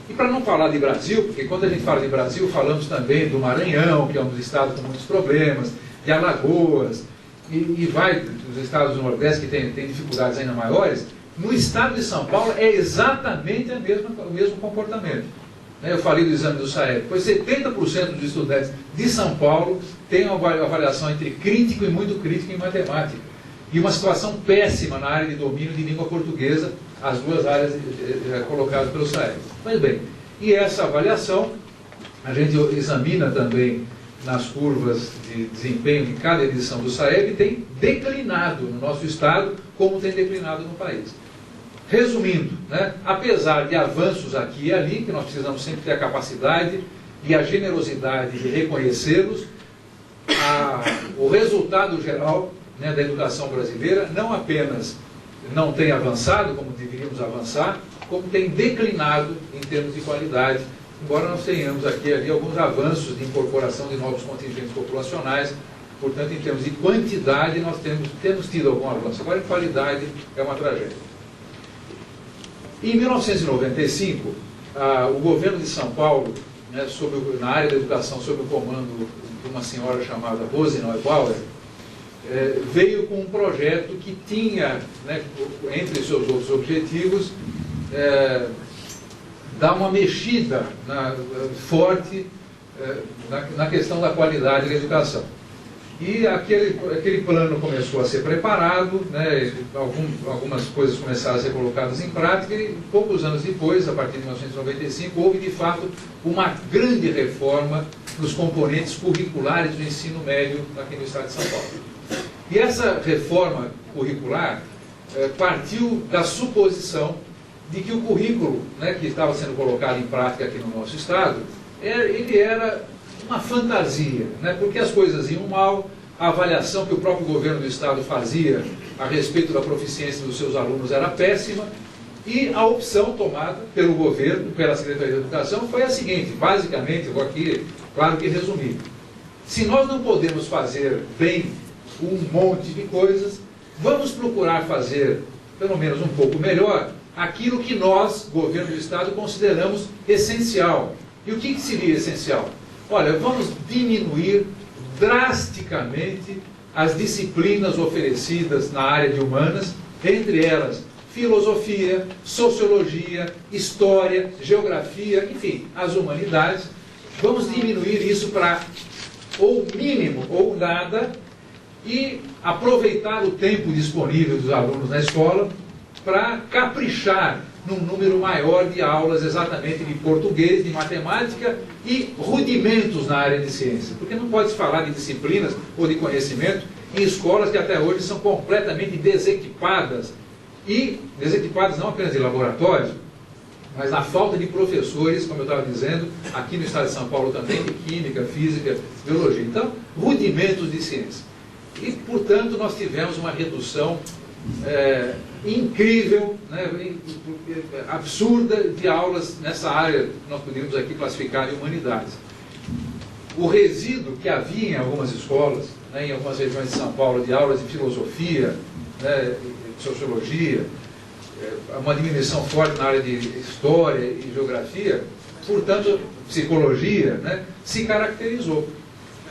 E para não falar de Brasil, porque quando a gente fala de Brasil, falamos também do Maranhão, que é um dos estados com muitos problemas, de Alagoas, e vai dos estados do Nordeste, que tem dificuldades ainda maiores. No estado de São Paulo é exatamente o mesmo comportamento. Eu falei do exame do SAEB, pois 70% dos estudantes de São Paulo têm uma avaliação entre crítico e muito crítico em matemática. E uma situação péssima na área de domínio de língua portuguesa, as duas áreas colocadas pelo SAEB. Mas bem, e essa avaliação a gente examina também nas curvas de desempenho de cada edição do SAEB, tem declinado no nosso estado, como tem declinado no país. Resumindo, né, apesar de avanços aqui e ali, que nós precisamos sempre ter a capacidade e a generosidade de reconhecê-los, o resultado geral, né, da educação brasileira não apenas não tem avançado, como deveríamos avançar, como tem declinado em termos de qualidade, embora nós tenhamos aqui e ali alguns avanços de incorporação de novos contingentes populacionais. Portanto, em termos de quantidade, nós temos tido algum avanço. Agora, em qualidade, é uma tragédia. Em 1995, o governo de São Paulo, né, na área da educação, sob o comando de uma senhora chamada Rose Neubauer, veio com um projeto que tinha, né, entre seus outros objetivos, dar uma mexida forte na questão da qualidade da educação. E aquele plano começou a ser preparado, né, algumas coisas começaram a ser colocadas em prática, e poucos anos depois, a partir de 1995, houve de fato uma grande reforma nos componentes curriculares do ensino médio aqui no estado de São Paulo. E essa reforma curricular partiu da suposição de que o currículo, né, que estava sendo colocado em prática aqui no nosso estado, ele era uma fantasia, né, porque as coisas iam mal, a avaliação que o próprio governo do estado fazia a respeito da proficiência dos seus alunos era péssima, e a opção tomada pelo governo, pela Secretaria de Educação, foi a seguinte, basicamente, eu vou aqui, claro que resumir, se nós não podemos fazer bem um monte de coisas, vamos procurar fazer, pelo menos um pouco melhor, aquilo que nós, governo do estado, consideramos essencial. E o que seria essencial? Olha, vamos diminuir drasticamente as disciplinas oferecidas na área de humanas, entre elas filosofia, sociologia, história, geografia, enfim, as humanidades. Vamos diminuir isso para ou mínimo ou nada e aproveitar o tempo disponível dos alunos na escola para caprichar num número maior de aulas exatamente de português, de matemática e rudimentos na área de ciência. Porque não pode se falar de disciplinas ou de conhecimento em escolas que até hoje são completamente desequipadas. E desequipadas não apenas de laboratórios, mas na falta de professores, como eu estava dizendo, aqui no estado de São Paulo também, de química, física, biologia. Então, rudimentos de ciência. E, portanto, nós tivemos uma redução incrível, né, absurda de aulas nessa área que nós poderíamos aqui classificar de humanidades. O resíduo que havia em algumas escolas, né, em algumas regiões de São Paulo, de aulas de filosofia, né, de sociologia, uma diminuição forte na área de história e geografia, portanto, psicologia, né, se caracterizou.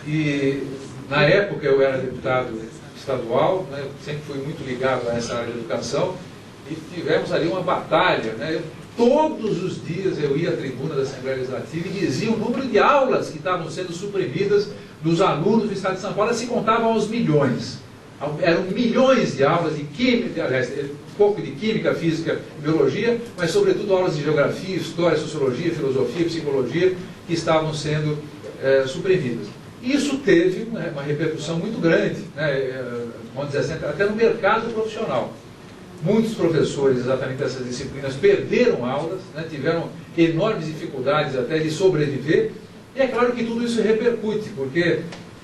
E, na época, eu era deputado estadual, né, sempre fui muito ligado a essa área de educação, e tivemos ali uma batalha, né, todos os dias eu ia à tribuna da Assembleia Legislativa e dizia o número de aulas que estavam sendo suprimidas dos alunos do estado de São Paulo, se contavam aos milhões. Eram milhões de aulas de química, aliás, um pouco de química, física e biologia, mas sobretudo aulas de geografia, história, sociologia, filosofia, psicologia, que estavam sendo suprimidas. Isso teve uma repercussão muito grande, né, vamos dizer assim, até no mercado profissional. Muitos professores, exatamente dessas disciplinas, perderam aulas, né, tiveram enormes dificuldades até de sobreviver, e é claro que tudo isso repercute, porque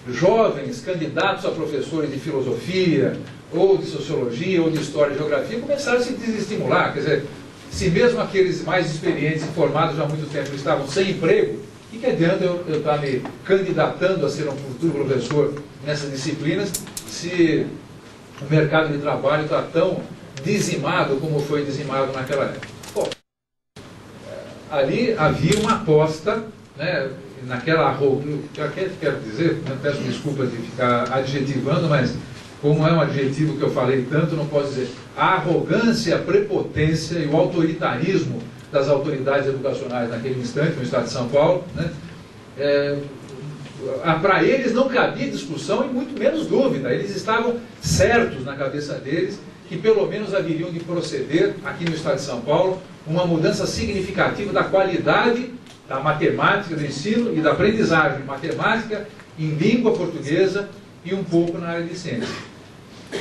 jovens candidatos a professores de filosofia, ou de sociologia, ou de história e geografia, começaram a se desestimular. Quer dizer, se mesmo aqueles mais experientes e formados já há muito tempo estavam sem emprego, o que adianta eu estar me candidatando a ser um futuro professor nessas disciplinas, se o mercado de trabalho está tão dizimado como foi dizimado naquela época. Bom, ali havia uma aposta, né, naquela arrogância, quero dizer, peço desculpas de ficar adjetivando, mas como é um adjetivo que eu falei tanto, não posso dizer, a arrogância, a prepotência e o autoritarismo das autoridades educacionais naquele instante, no estado de São Paulo, né, para eles não cabia discussão e muito menos dúvida. Eles estavam certos na cabeça deles que pelo menos haveriam de proceder, aqui no estado de São Paulo, uma mudança significativa da qualidade da matemática, do ensino e da aprendizagem matemática em língua portuguesa e um pouco na área de ciência.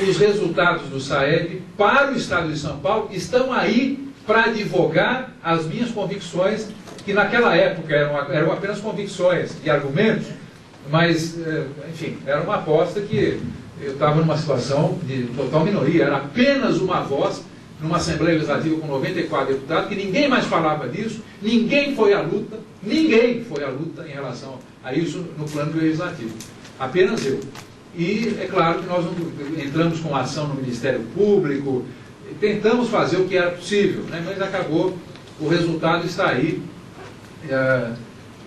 Os resultados do SAEB para o estado de São Paulo estão aí para advogar as minhas convicções, que naquela época eram apenas convicções e argumentos, mas, enfim, era uma aposta que eu estava numa situação de total minoria, era apenas uma voz numa Assembleia Legislativa com 94 deputados, que ninguém mais falava disso, ninguém foi à luta em relação a isso no plano legislativo, apenas eu. E é claro que nós entramos com ação no Ministério Público, tentamos fazer o que era possível, né, mas acabou, o resultado está aí,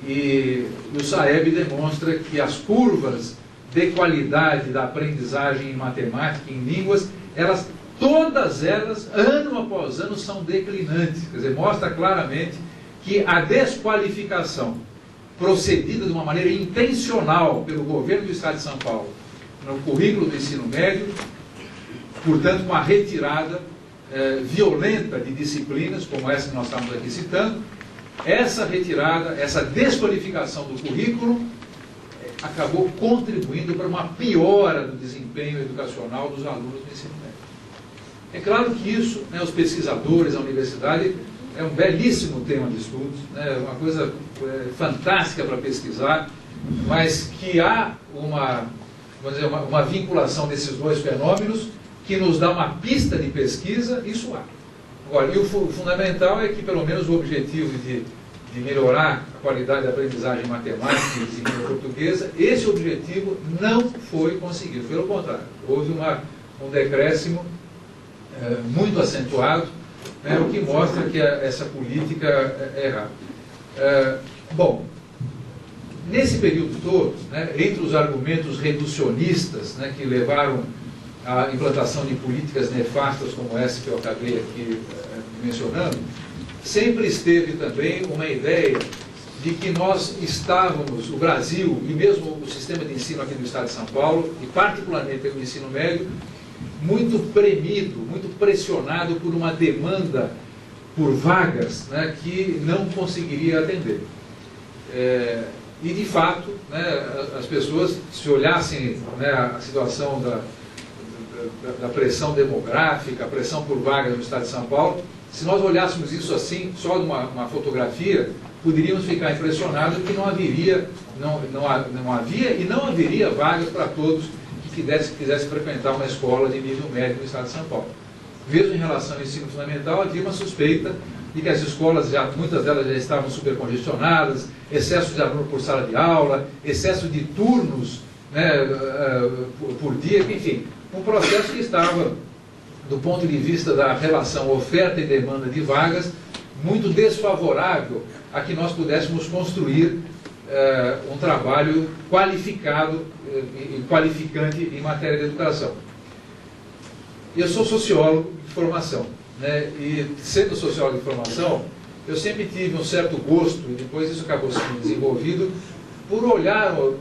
e o SAEB demonstra que as curvas de qualidade da aprendizagem em matemática, em línguas, todas elas, ano após ano, são declinantes. Quer dizer, mostra claramente que a desqualificação procedida de uma maneira intencional pelo governo do Estado de São Paulo no currículo do ensino médio, portanto, com a retirada violenta de disciplinas, como essa que nós estamos aqui citando, essa retirada, essa desqualificação do currículo acabou contribuindo para uma piora do desempenho educacional dos alunos do ensino médio. É claro que isso, né, os pesquisadores, a universidade, é um belíssimo tema de estudos, né, uma coisa fantástica para pesquisar, mas que há uma vinculação desses dois fenômenos que nos dá uma pista de pesquisa, isso há. Agora, e o fundamental é que, pelo menos, o objetivo de melhorar a qualidade da aprendizagem matemática e de língua portuguesa, esse objetivo não foi conseguido. Pelo contrário, houve um decréscimo muito acentuado, né, o que mostra que essa política é errada. Bom, nesse período todo, né, entre os argumentos reducionistas, né, que levaram à implantação de políticas nefastas como essa que eu acabei aqui mencionando, sempre esteve também uma ideia de que nós estávamos, o Brasil e mesmo o sistema de ensino aqui no estado de São Paulo, e particularmente o ensino médio, muito premido, muito pressionado por uma demanda por vagas, né, que não conseguiria atender. E, de fato, né, as pessoas, se olhassem, né, a situação da pressão demográfica, a pressão por vagas no estado de São Paulo, se nós olhássemos isso assim, só de uma fotografia, poderíamos ficar impressionados que não havia e não haveria vagas para todos que quisessem frequentar uma escola de nível médio no estado de São Paulo. Mesmo em relação ao ensino fundamental, havia uma suspeita de que as escolas, muitas delas já estavam supercongestionadas, excesso de aluno por sala de aula, excesso de turnos, né, por dia, enfim, um processo que estava, do ponto de vista da relação oferta e demanda de vagas, muito desfavorável a que nós pudéssemos construir um trabalho qualificado e qualificante em matéria de educação. Eu sou sociólogo de formação, né, e sendo sociólogo de formação, eu sempre tive um certo gosto, e depois isso acabou sendo desenvolvido, por olhar um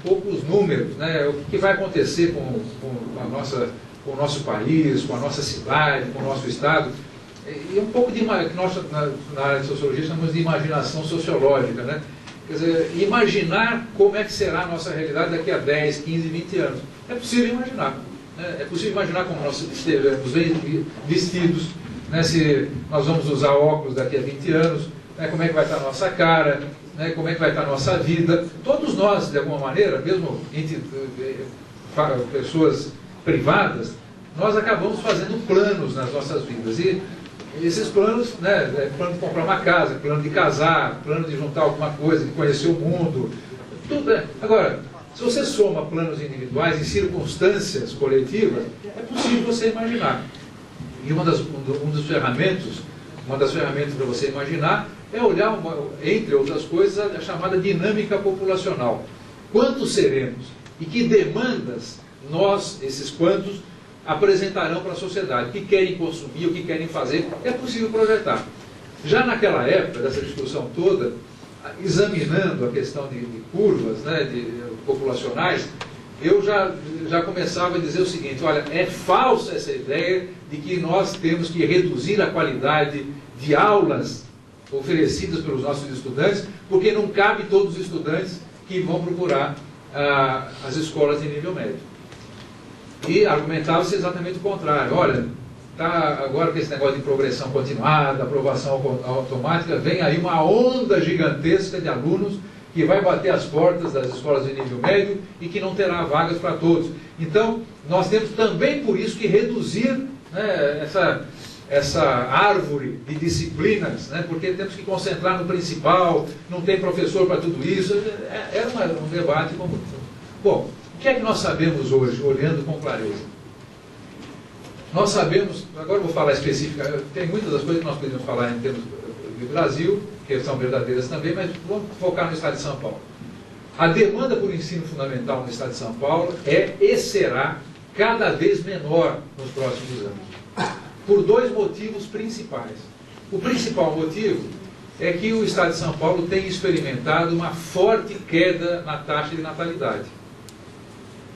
pouco os números, né, o que vai acontecer com o nosso país, com a nossa cidade, com o nosso estado, e um pouco de, que nós na área de sociologia chamamos de imaginação sociológica, né? Quer dizer, imaginar como é que será a nossa realidade daqui a 10, 15, 20 anos. É possível imaginar. Né? É possível imaginar como nós estaremos vestidos, né? Se nós vamos usar óculos daqui a 20 anos, né? Como é que vai estar a nossa cara, né? Como é que vai estar a nossa vida. Todos nós, de alguma maneira, mesmo entre pessoas privadas, nós acabamos fazendo planos nas nossas vidas. E esses planos, né, plano de comprar uma casa, plano de casar, plano de juntar alguma coisa, de conhecer o mundo, tudo, né? Agora, se você soma planos individuais em circunstâncias coletivas, é possível você imaginar. E uma das ferramentas para você imaginar é olhar, entre outras coisas, a chamada dinâmica populacional. Quantos seremos? E que demandas nós, esses quantos, apresentarão para a sociedade? O que querem consumir, o que querem fazer? É possível projetar. Já naquela época, dessa discussão toda, examinando a questão de curvas, né, populacionais, eu já começava a dizer o seguinte: olha, é falsa essa ideia de que nós temos que reduzir a qualidade de aulas oferecidas pelos nossos estudantes, porque não cabe todos os estudantes que vão procurar as escolas de nível médio. E argumentava-se exatamente o contrário. Olha, agora com esse negócio de progressão continuada, aprovação automática, vem aí uma onda gigantesca de alunos que vai bater as portas das escolas de nível médio e que não terá vagas para todos. Então, nós temos também por isso que reduzir, né, essa árvore de disciplinas, né, porque temos que concentrar no principal, não tem professor para tudo isso. Era um debate comum. Bom, o que é que nós sabemos hoje, olhando com clareza? Nós sabemos, agora eu vou falar especificamente, tem muitas das coisas que nós podemos falar em termos do Brasil, que são verdadeiras também, mas vamos focar no estado de São Paulo. A demanda por ensino fundamental no estado de São Paulo é e será cada vez menor nos próximos anos, por dois motivos principais. O principal motivo é que o estado de São Paulo tem experimentado uma forte queda na taxa de natalidade.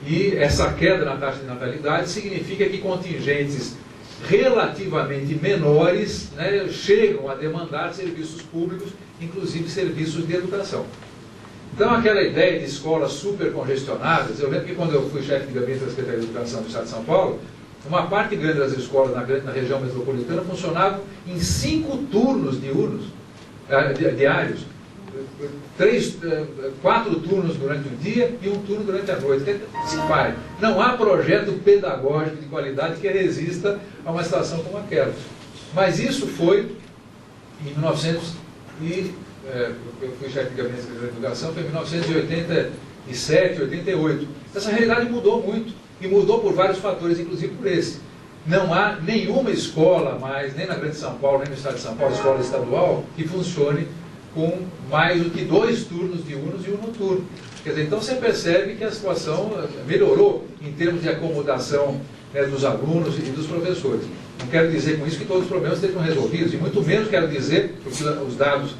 E essa queda na taxa de natalidade significa que contingentes relativamente menores, né, chegam a demandar serviços públicos, inclusive serviços de educação. Então, aquela ideia de escolas super congestionadas, eu lembro que quando eu fui chefe de gabinete da Secretaria de Educação do Estado de São Paulo, uma parte grande das escolas na região metropolitana funcionavam em 5 turnos diários, 4 turnos durante o dia e 1 turno durante a noite. Não há projeto pedagógico de qualidade que resista a uma situação como aquela. Mas isso foi em 1900 eu fui chefe de gabinete da Educação, foi em 1987, 88. Essa realidade mudou muito, e mudou por vários fatores, inclusive por esse. Não há nenhuma escola mais, nem na Grande São Paulo, nem no Estado de São Paulo, escola estadual, que funcione com mais do que 2 turnos diurnos e 1 noturno. Quer dizer, então você percebe que a situação melhorou em termos de acomodação, né, dos alunos e dos professores. Não quero dizer com isso que todos os problemas estejam resolvidos, e muito menos quero dizer, porque os dados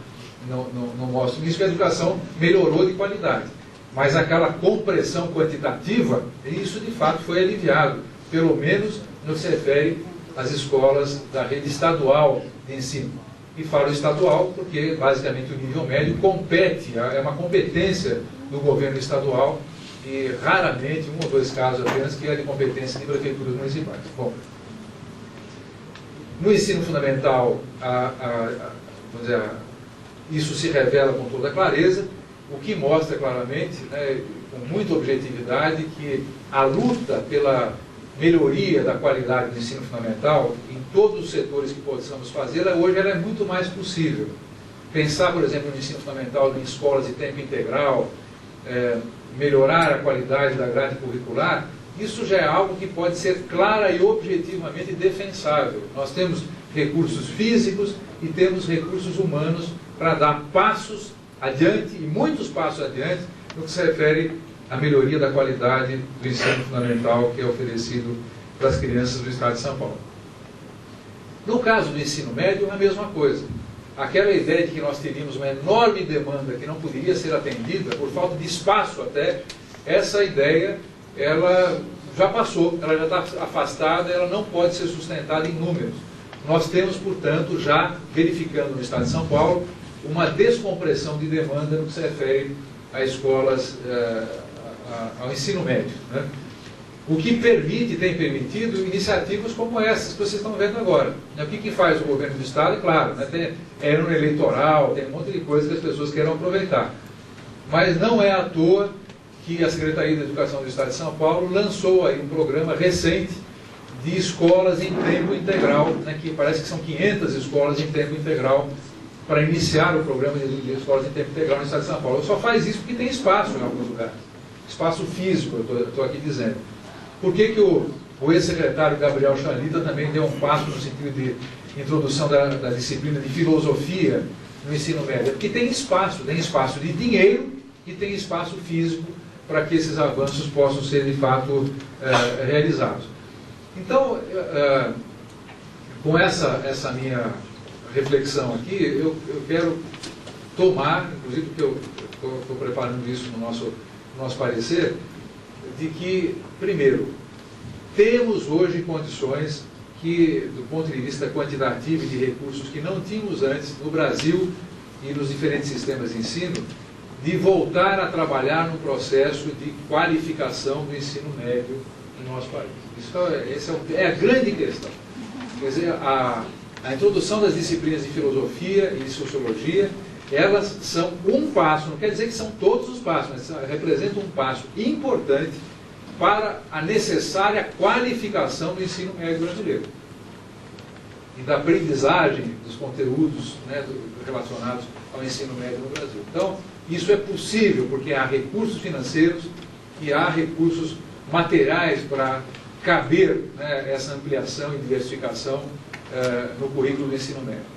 não mostram isso, que a educação melhorou de qualidade. Mas aquela compressão quantitativa, isso de fato foi aliviado, pelo menos no que se refere às escolas da rede estadual de ensino. E falo estadual porque, basicamente, o nível médio compete, é uma competência do governo estadual, e raramente, 1 ou 2 casos apenas, que é de competência de prefeituras municipais. Bom, no ensino fundamental, vamos dizer, isso se revela com toda clareza, o que mostra claramente, né, com muita objetividade, que a luta pela melhoria da qualidade do ensino fundamental, em todos os setores que possamos fazer, hoje ela é muito mais possível. Pensar, por exemplo, no ensino fundamental em escolas de tempo integral, melhorar a qualidade da grade curricular, isso já é algo que pode ser clara e objetivamente defensável. Nós temos recursos físicos e temos recursos humanos para dar passos adiante, e muitos passos adiante, no que se refere à melhoria da qualidade do ensino fundamental que é oferecido para as crianças do Estado de São Paulo. No caso do ensino médio, a mesma coisa. Aquela ideia de que nós teríamos uma enorme demanda que não poderia ser atendida, por falta de espaço até, essa ideia, ela já passou, ela já está afastada, ela não pode ser sustentada em números. Nós temos, portanto, já verificando no Estado de São Paulo, uma descompressão de demanda no que se refere a escolas, ao ensino médio, né? O que permite, tem permitido, iniciativas como essas que vocês estão vendo agora. O que faz o governo do Estado? Claro, né, tem ano eleitoral, tem um monte de coisas que as pessoas queiram aproveitar. Mas não é à toa que a Secretaria de Educação do Estado de São Paulo lançou aí um programa recente de escolas em tempo integral, né, que parece que são 500 escolas em tempo integral, para iniciar o programa de escolas em tempo integral no Estado de São Paulo. Só faz isso porque tem espaço em alguns lugares. Espaço físico, eu estou aqui dizendo. Por que o ex-secretário Gabriel Chalita também deu um passo no sentido de introdução da disciplina de filosofia no ensino médio, porque tem espaço de dinheiro e tem espaço físico para que esses avanços possam ser de fato realizados. Então, com essa minha reflexão aqui, eu quero tomar, inclusive porque eu estou preparando isso no nosso parecer, de que, primeiro, temos hoje condições que, do ponto de vista quantitativo e de recursos que não tínhamos antes no Brasil e nos diferentes sistemas de ensino, de voltar a trabalhar no processo de qualificação do ensino médio no nosso país. Essa é a grande questão. Quer dizer, a introdução das disciplinas de filosofia e de sociologia, elas são um passo, não quer dizer que são todos os passos, mas representam um passo importante para a necessária qualificação do ensino médio brasileiro e da aprendizagem dos conteúdos, né, relacionados ao ensino médio no Brasil. Então, isso é possível porque há recursos financeiros e há recursos materiais para caber, né, essa ampliação e diversificação no currículo do ensino médio.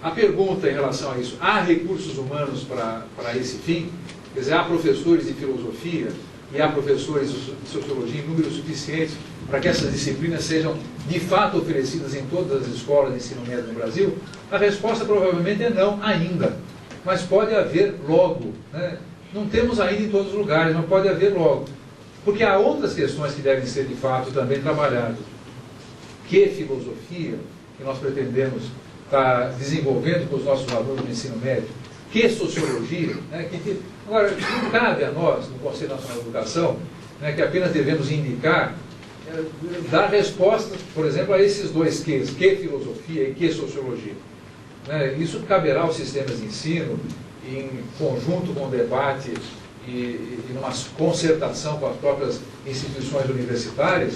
A pergunta em relação a isso, há recursos humanos para esse fim? Quer dizer, há professores de filosofia e há professores de sociologia em número suficiente para que essas disciplinas sejam de fato oferecidas em todas as escolas de ensino médio no Brasil? A resposta provavelmente é não ainda, mas pode haver logo, né? Não temos ainda em todos os lugares, mas pode haver logo, porque há outras questões que devem ser de fato também trabalhadas. Que filosofia que nós pretendemos estar desenvolvendo com os nossos alunos no ensino médio? Que sociologia? Né? Agora, não cabe a nós, no Conselho Nacional de Educação, né, que apenas devemos indicar, dar resposta, por exemplo, a esses dois Qs, que filosofia e que sociologia. Né? Isso caberá aos sistemas de ensino, em conjunto com o debate e numa concertação com as próprias instituições universitárias,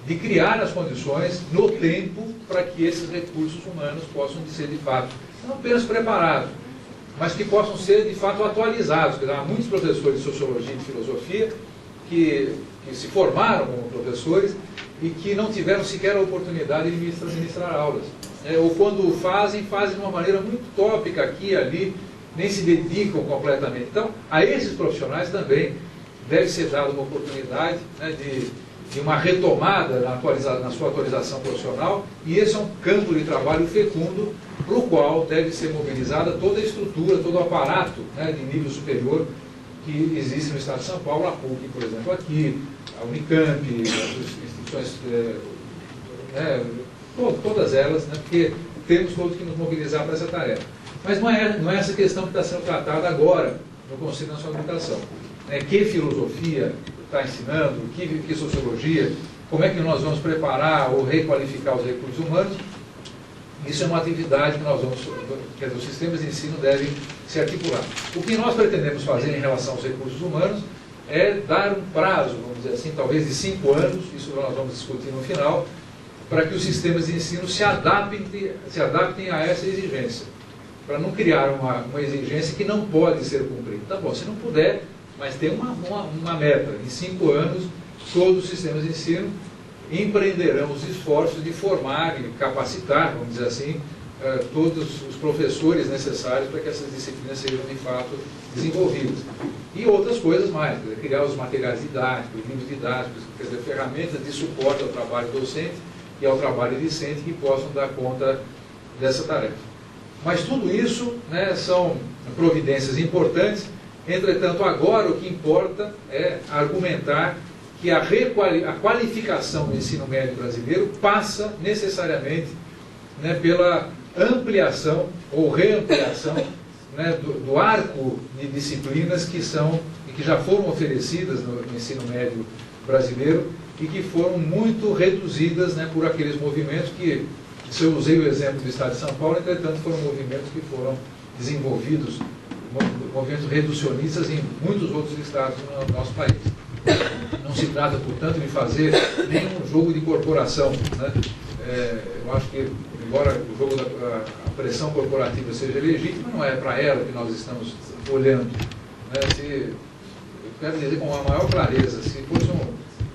de criar as condições no tempo para que esses recursos humanos possam ser de fato, não apenas preparados, mas que possam ser de fato atualizados. Há muitos professores de sociologia e de filosofia que se formaram como professores e que não tiveram sequer a oportunidade de ministrar aulas. Ou quando fazem de uma maneira muito tópica aqui e ali, nem se dedicam completamente. Então, a esses profissionais também deve ser dada uma oportunidade, né, de uma retomada na sua atualização profissional, e esse é um campo de trabalho fecundo, para o qual deve ser mobilizada toda a estrutura, todo o aparato, né, de nível superior que existe no Estado de São Paulo, a PUC, por exemplo, aqui, a Unicamp, as instituições, todas elas, né, porque temos todos que nos mobilizar para essa tarefa. Mas não é essa questão que está sendo tratada agora no Conselho Nacional de Educação. Que filosofia está ensinando, que sociologia, como é que nós vamos preparar ou requalificar os recursos humanos? Isso é uma atividade que os sistemas de ensino devem se articular. O que nós pretendemos fazer em relação aos recursos humanos é dar um prazo, vamos dizer assim, talvez de 5 anos, isso nós vamos discutir no final, para que os sistemas de ensino se adaptem a essa exigência, para não criar uma exigência que não pode ser cumprida. Tá bom, se não puder, mas tem uma meta. Em 5 anos, todos os sistemas de ensino empreenderão os esforços de formar e capacitar, vamos dizer assim, todos os professores necessários para que essas disciplinas sejam, de fato, desenvolvidas. E outras coisas mais, quer dizer, criar os materiais didáticos, livros didáticos, quer dizer, ferramentas de suporte ao trabalho docente e ao trabalho discente que possam dar conta dessa tarefa. Mas tudo isso, né, são providências importantes. Entretanto, agora o que importa é argumentar que a qualificação do ensino médio brasileiro passa necessariamente, né, pela ampliação ou reampliação, né, do arco de disciplinas que já foram oferecidas no ensino médio brasileiro e que foram muito reduzidas, né, por aqueles movimentos que, se eu usei o exemplo do Estado de São Paulo, entretanto foram movimentos que foram desenvolvidos, movimentos reducionistas em muitos outros estados do nosso país. Não se trata, portanto, de fazer nenhum jogo de corporação, né? Eu acho que, embora o jogo da pressão corporativa seja legítima, não é para ela que nós estamos olhando. Né? Eu quero dizer com a maior clareza, se fosse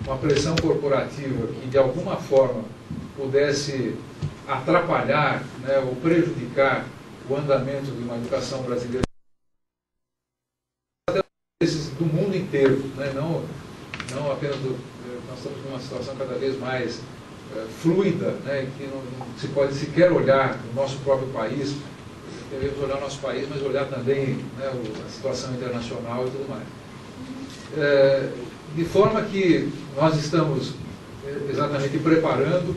uma pressão corporativa que de alguma forma pudesse atrapalhar, né, ou prejudicar o andamento de uma educação brasileira do mundo inteiro, né, não apenas nós estamos numa situação cada vez mais fluida, né, que não se pode sequer olhar o nosso próprio país, devemos olhar o nosso país, mas olhar também, né, a situação internacional e tudo mais. De forma que nós estamos exatamente preparando,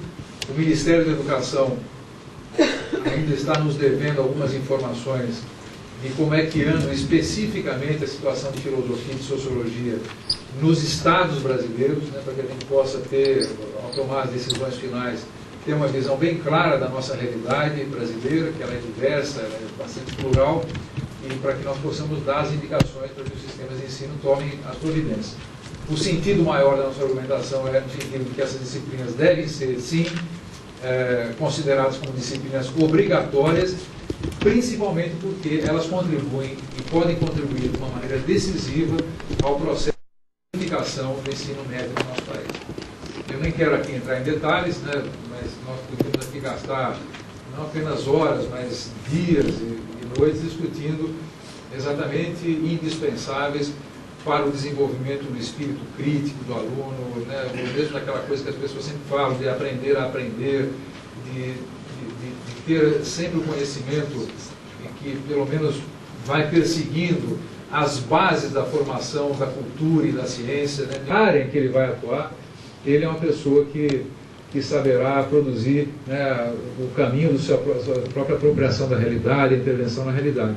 o Ministério da Educação ainda está nos devendo algumas informações de como é que anda especificamente a situação de filosofia e de sociologia nos estados brasileiros, né, para que a gente possa ter, ao tomar as decisões finais, ter uma visão bem clara da nossa realidade brasileira, que ela é diversa, ela é bastante plural, e para que nós possamos dar as indicações para que os sistemas de ensino tomem as providências. O sentido maior da nossa argumentação é no sentido de que essas disciplinas devem ser, sim, consideradas como disciplinas obrigatórias, principalmente porque elas contribuem e podem contribuir de uma maneira decisiva ao processo de unificação do ensino médio no nosso país. Eu nem quero aqui entrar em detalhes, né, mas nós podemos aqui gastar não apenas horas, mas dias e noites discutindo exatamente indispensáveis para o desenvolvimento do espírito crítico do aluno, né, mesmo daquela coisa que as pessoas sempre falam, de aprender a aprender, de ter sempre o conhecimento que pelo menos vai perseguindo as bases da formação da cultura e da ciência, né, na área em que ele vai atuar, ele é uma pessoa que saberá produzir, né, o caminho da sua própria apropriação da realidade, a intervenção na realidade.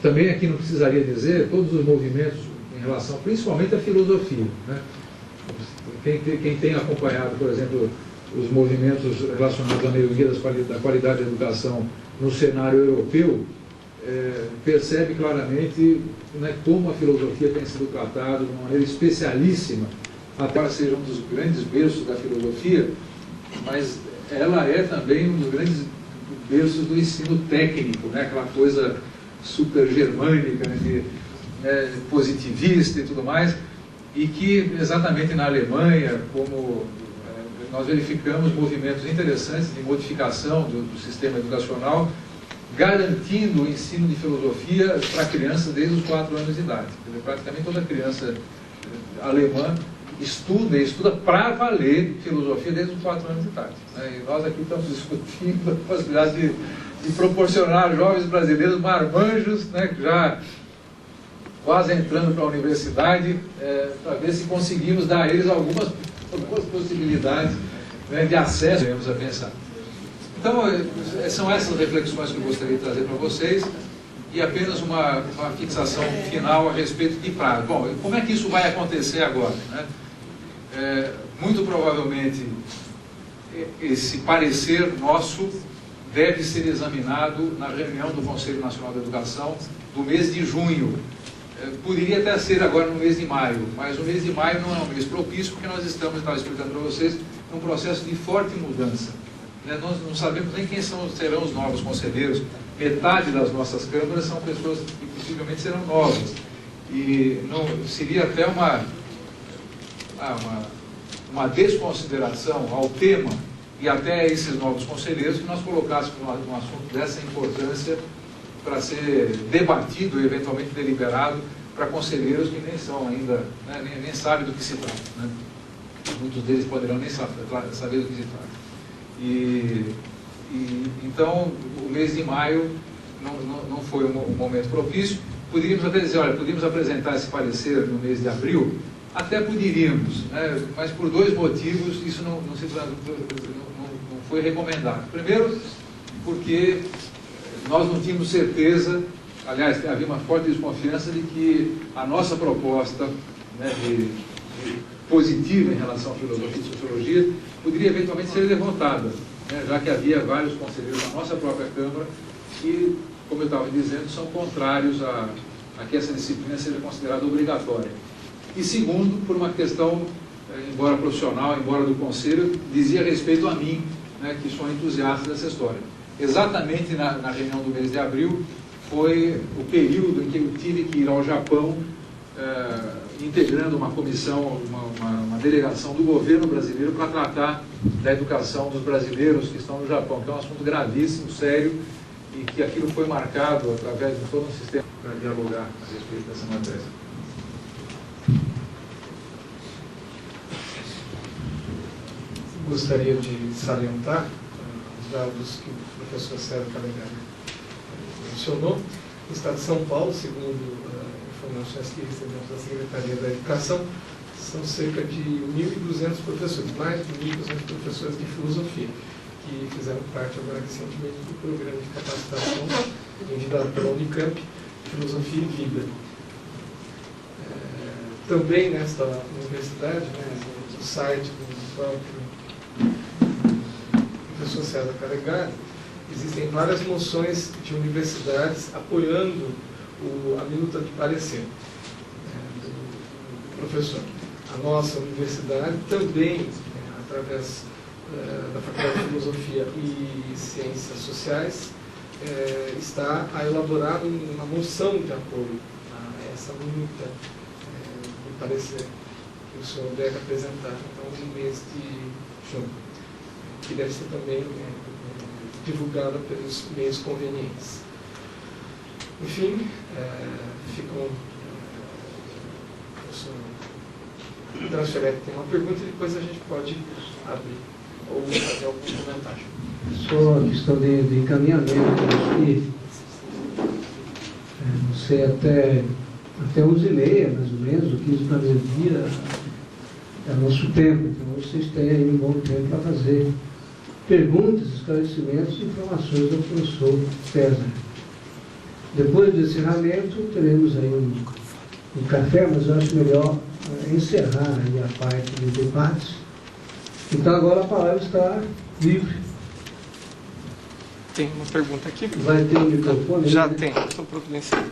Também aqui não precisaria dizer todos os movimentos em relação principalmente à filosofia, né? Quem tem acompanhado, por exemplo, os movimentos relacionados à melhoria da qualidade da educação no cenário europeu, percebe claramente, né, como a filosofia tem sido tratada de uma maneira especialíssima, até ela seja um dos grandes berços da filosofia, mas ela é também um dos grandes berços do ensino técnico, né, aquela coisa super germânica, né, positivista e tudo mais, e que exatamente na Alemanha, como nós verificamos movimentos interessantes de modificação do sistema educacional, garantindo o ensino de filosofia para crianças desde os 4 anos de idade. Praticamente toda criança alemã estuda para valer filosofia desde os 4 anos de idade. E nós aqui estamos discutindo a possibilidade de proporcionar aos jovens brasileiros marmanjos, né, já quase entrando para a universidade, para ver se conseguimos dar a eles algumas possibilidades, né, de acesso, devemos a pensar. Então, são essas reflexões que eu gostaria de trazer para vocês, e apenas uma fixação final a respeito de prazo. Bom, como é que isso vai acontecer agora, né? Muito provavelmente, esse parecer nosso deve ser examinado na reunião do Conselho Nacional de Educação do mês de junho. Poderia até ser agora no mês de maio, mas o mês de maio não é um mês propício, porque nós estamos, estava explicando para vocês, num processo de forte mudança. Nós não sabemos nem quem serão os novos conselheiros. Metade das nossas câmaras são pessoas que possivelmente serão novas. E não, seria até uma desconsideração ao tema e até a esses novos conselheiros que nós colocássemos um assunto dessa importância para ser debatido e eventualmente deliberado para conselheiros que nem são ainda, né, nem sabem do que se trata, né? Muitos deles poderão nem saber do que se trata. Então, o mês de maio não foi um momento propício. Poderíamos até dizer, olha, podíamos apresentar esse parecer no mês de abril, até poderíamos, né, mas por 2 motivos isso não foi recomendado. Primeiro, porque nós não tínhamos certeza, aliás, havia uma forte desconfiança de que a nossa proposta, né, positiva em relação à filosofia e sociologia poderia eventualmente ser levantada, né, já que havia vários conselheiros da nossa própria Câmara que, como eu estava dizendo, são contrários a que essa disciplina seja considerada obrigatória. E segundo, por uma questão, embora profissional, embora do Conselho, dizia respeito a mim, né, que sou entusiasta dessa história. Exatamente na reunião do mês de abril foi o período em que eu tive que ir ao Japão integrando uma comissão, uma delegação do governo brasileiro para tratar da educação dos brasileiros que estão no Japão, que é um assunto gravíssimo, sério, e que aquilo foi marcado através de todo um sistema para dialogar a respeito dessa matéria. Gostaria de salientar os dados que o professor César Calegari mencionou. No estado de São Paulo, segundo informações que recebemos da Secretaria da Educação, são cerca de 1.200 professores, mais de 1.200 professores de filosofia, que fizeram parte agora recentemente do programa de capacitação enviado pela Unicamp, Filosofia e Vida. Também nesta universidade, no site do próprio professor César Calegari, existem várias moções de universidades apoiando a minuta de parecer do professor. A nossa universidade também, através da Faculdade de Filosofia e Ciências Sociais, está a elaborar uma moção de apoio a essa minuta de parecer que o senhor deve apresentar então, no mês de junho, que deve ser também divulgada pelos meios convenientes. Enfim, ficam... O Transferec tem uma pergunta e depois a gente pode abrir ou fazer algum comentário. Só a questão de encaminhamento, acho que, não sei, até 11h30, mais ou menos, ou 15 para meio-dia, é o nosso tempo. Então, vocês têm aí um bom tempo para fazer perguntas, esclarecimentos e informações do professor César. Depois do encerramento, teremos aí um café, mas eu acho melhor encerrar aí a parte dos debates. Então, agora a palavra está livre. Tem uma pergunta aqui? Vai ter um microfone? Já né? tem, estou providenciando.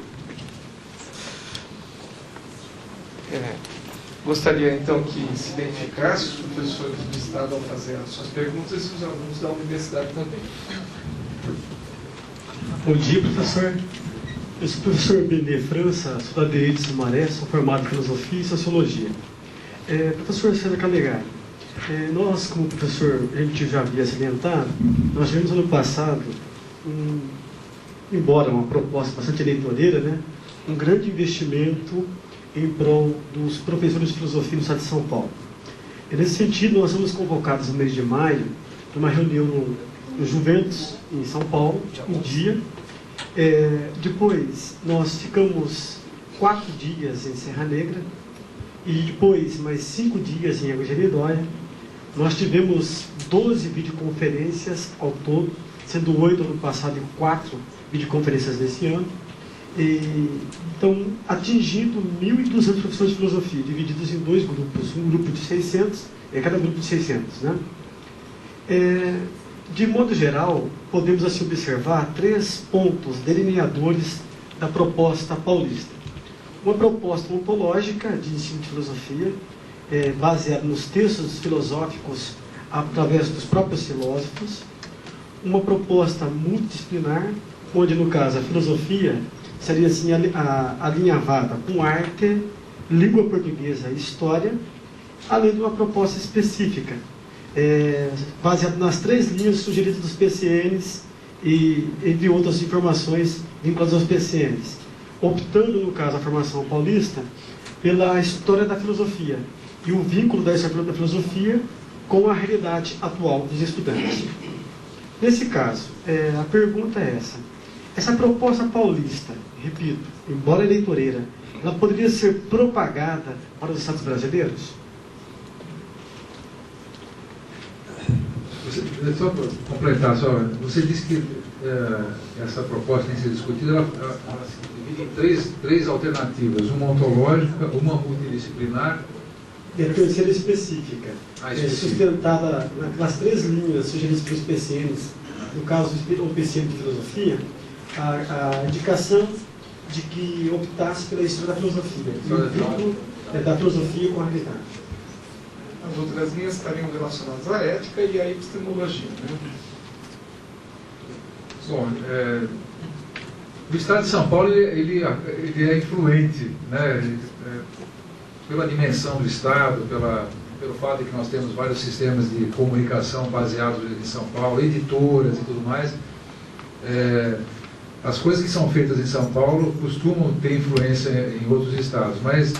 Gostaria, então, que se identificasse os professores do Estado ao fazer as suas perguntas e os alunos da universidade também. Bom dia, professor. Eu sou o professor Benê França, sou da DE de Sumaré, sou formado em Filosofia e Sociologia. Professor César Calegari, nós, como professor, a gente já havia salientado, nós tivemos ano passado, embora uma proposta bastante eleitoreira, né, um grande investimento em prol dos professores de filosofia no estado de São Paulo. E nesse sentido, nós fomos convocados no mês de maio, numa reunião no Juventus, em São Paulo, um dia. Depois, nós ficamos 4 dias em Serra Negra, e depois, mais 5 dias em Água de Lindóia. Nós tivemos 12 videoconferências ao todo, sendo 8 ano passado e 4 videoconferências nesse ano. Então, atingindo 1.200 professores de filosofia, divididos em 2 grupos, um grupo de 600, cada grupo de 600. Né? De modo geral, podemos assim observar 3 pontos delineadores da proposta paulista. Uma proposta ontológica de ensino de filosofia, baseada nos textos filosóficos através dos próprios filósofos. Uma proposta multidisciplinar, onde, no caso, a filosofia seria assim alinhavada com arte, língua portuguesa e história, além de uma proposta específica, baseada nas 3 linhas sugeridas dos PCNs e entre outras informações vinculadas aos PCNs, optando, no caso, a formação paulista, pela história da filosofia e o vínculo da história da filosofia com a realidade atual dos estudantes. Nesse caso, a pergunta é essa. Essa proposta paulista, repito, embora eleitoreira, ela poderia ser propagada para os estados brasileiros? Só para completar, você disse que essa proposta tem sido discutida, ela se divide em três alternativas, uma ontológica, uma multidisciplinar. E a terceira específica, sustentada nas 3 linhas sugeridas pelos PCNs, no caso o PCN de filosofia, a indicação de que optasse pela história da filosofia, e o vínculo da filosofia com a realidade. As outras linhas estariam relacionadas à ética e à epistemologia. Né? Bom, o Estado de São Paulo ele é influente, né? pela dimensão do Estado, pelo fato de que nós temos vários sistemas de comunicação baseados em São Paulo, editoras e tudo mais, as coisas que são feitas em São Paulo costumam ter influência em outros estados, mas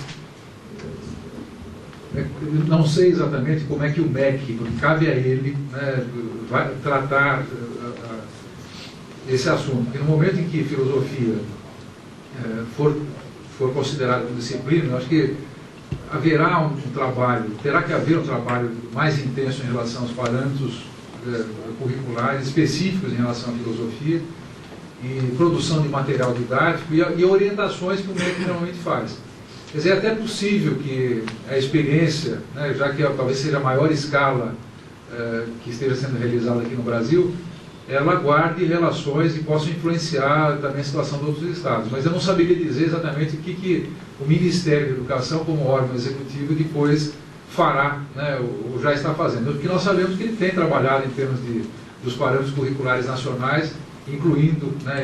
não sei exatamente como é que o MEC, porque cabe a ele, né, vai tratar esse assunto. Porque no momento em que filosofia for considerada como disciplina, eu acho que haverá um trabalho, terá que haver um trabalho mais intenso em relação aos parâmetros curriculares específicos em relação à filosofia, e produção de material didático e orientações que o MEC normalmente faz. Quer dizer, é até possível que a experiência, né, já que talvez seja a maior escala que esteja sendo realizada aqui no Brasil, ela guarde relações e possa influenciar também a situação de outros estados. Mas eu não saberia dizer exatamente o que o Ministério da Educação, como órgão executivo, depois fará, né, ou já está fazendo. Porque nós sabemos que ele tem trabalhado em termos dos parâmetros curriculares nacionais, incluindo, né,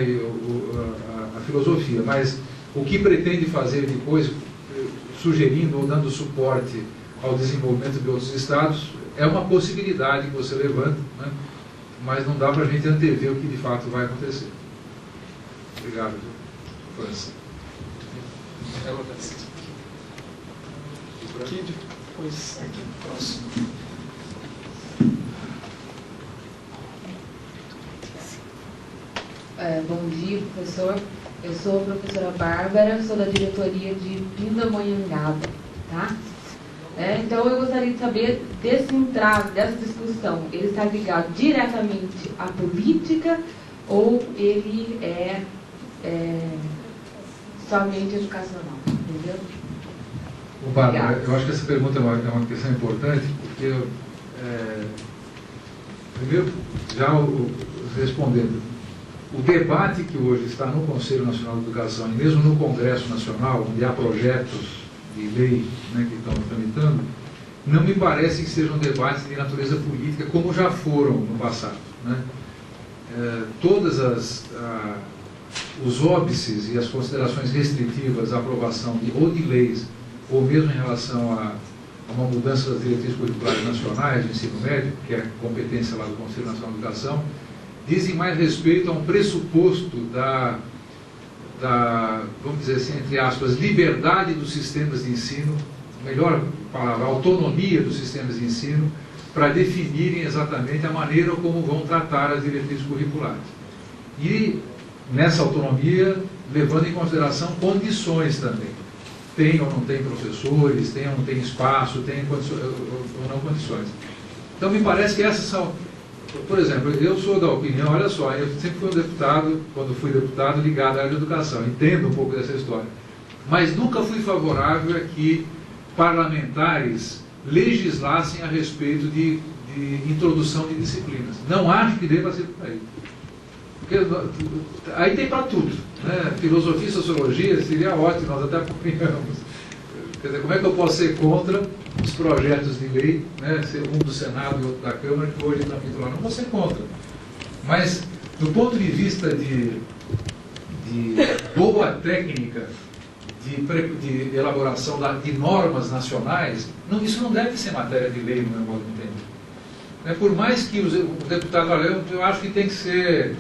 a filosofia. Mas o que pretende fazer depois, sugerindo ou dando suporte ao desenvolvimento de outros estados, é uma possibilidade que você levanta, né? Mas não dá para a gente antever o que de fato vai acontecer. Obrigado, França. Aqui, depois aqui, próximo. Bom dia, professor. Eu sou a professora Bárbara, sou da diretoria de Pindamonhangaba, tá? Então, eu gostaria de saber desse entrave, dessa discussão, ele está ligado diretamente à política ou ele é somente educacional, entendeu? Bárbara, eu acho que essa pergunta é uma questão importante, porque, primeiro, já respondendo, o debate que hoje está no Conselho Nacional de Educação e mesmo no Congresso Nacional, onde há projetos de lei, né, que estão tramitando, não me parece que sejam debates de natureza política como já foram no passado, né? Todas os óbices e as considerações restritivas à aprovação ou de leis ou mesmo em relação a uma mudança das diretrizes curriculares nacionais do ensino médio, que é competência lá do Conselho Nacional de Educação, dizem mais respeito a um pressuposto vamos dizer assim, entre aspas, liberdade dos sistemas de ensino, melhor palavra, autonomia dos sistemas de ensino, para definirem exatamente a maneira como vão tratar as diretrizes curriculares. E, nessa autonomia, levando em consideração condições também. Tem ou não tem professores, tem ou não tem espaço, tem ou não condições. Então, me parece que essas são... Por exemplo, eu sou da opinião, olha só, eu sempre fui um deputado, quando fui deputado, ligado à área de educação, entendo um pouco dessa história. Mas nunca fui favorável a que parlamentares legislassem a respeito de introdução de disciplinas. Não acho que deva ser por aí. Porque aí tem para tudo, né? Filosofia e sociologia seria ótimo, nós até acompanhamos. Quer dizer, como é que eu posso ser contra os projetos de lei, né, um do Senado e outro da Câmara, que hoje tramitam lá? Não vou ser contra. Mas, do ponto de vista de boa técnica, de elaboração de normas nacionais, isso não deve ser matéria de lei, no meu modo de entender. Por mais que os deputados, olha, eu acho que tem que ser...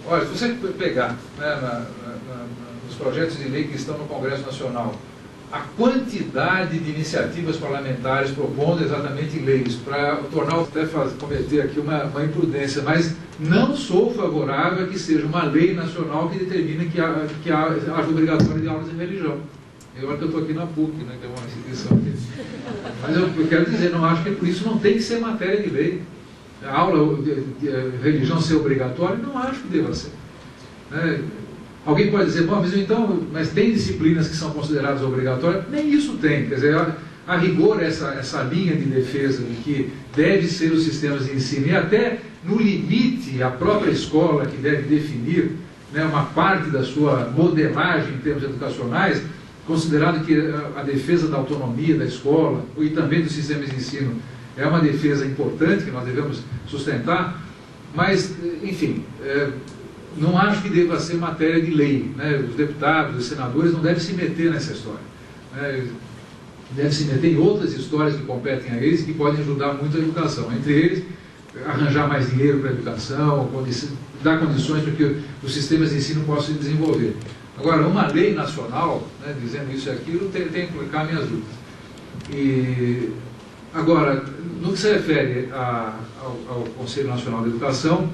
olha, se você pegar, né, nos projetos de lei que estão no Congresso Nacional, a quantidade de iniciativas parlamentares propondo exatamente leis para tornar, até cometer aqui uma imprudência, mas não sou favorável a que seja uma lei nacional que determine que haja obrigatório de aulas de religião. Eu acho que eu estou aqui na PUC, né, que é uma instituição aqui. Mas eu quero dizer, não acho que por isso não tem que ser matéria de lei. A aula de religião ser obrigatória, não acho que deva ser. Alguém pode dizer, bom, mas tem disciplinas que são consideradas obrigatórias? Nem isso tem. Quer dizer, a rigor, essa linha de defesa de que deve ser os sistemas de ensino, e até no limite a própria escola que deve definir, né, uma parte da sua modelagem em termos educacionais, considerado que a defesa da autonomia da escola e também dos sistemas de ensino é uma defesa importante que nós devemos sustentar, mas, enfim, não acho que deva ser matéria de lei, né? Os deputados, os senadores não devem se meter nessa história. né? Deve se meter em outras histórias que competem a eles e que podem ajudar muito a educação. Entre eles, arranjar mais dinheiro para a educação, dar condições para que os sistemas de ensino possam se desenvolver. Agora, uma lei nacional, né, dizendo isso e aquilo, tem que implicar minhas dúvidas. E, agora, no que se refere ao Conselho Nacional de Educação,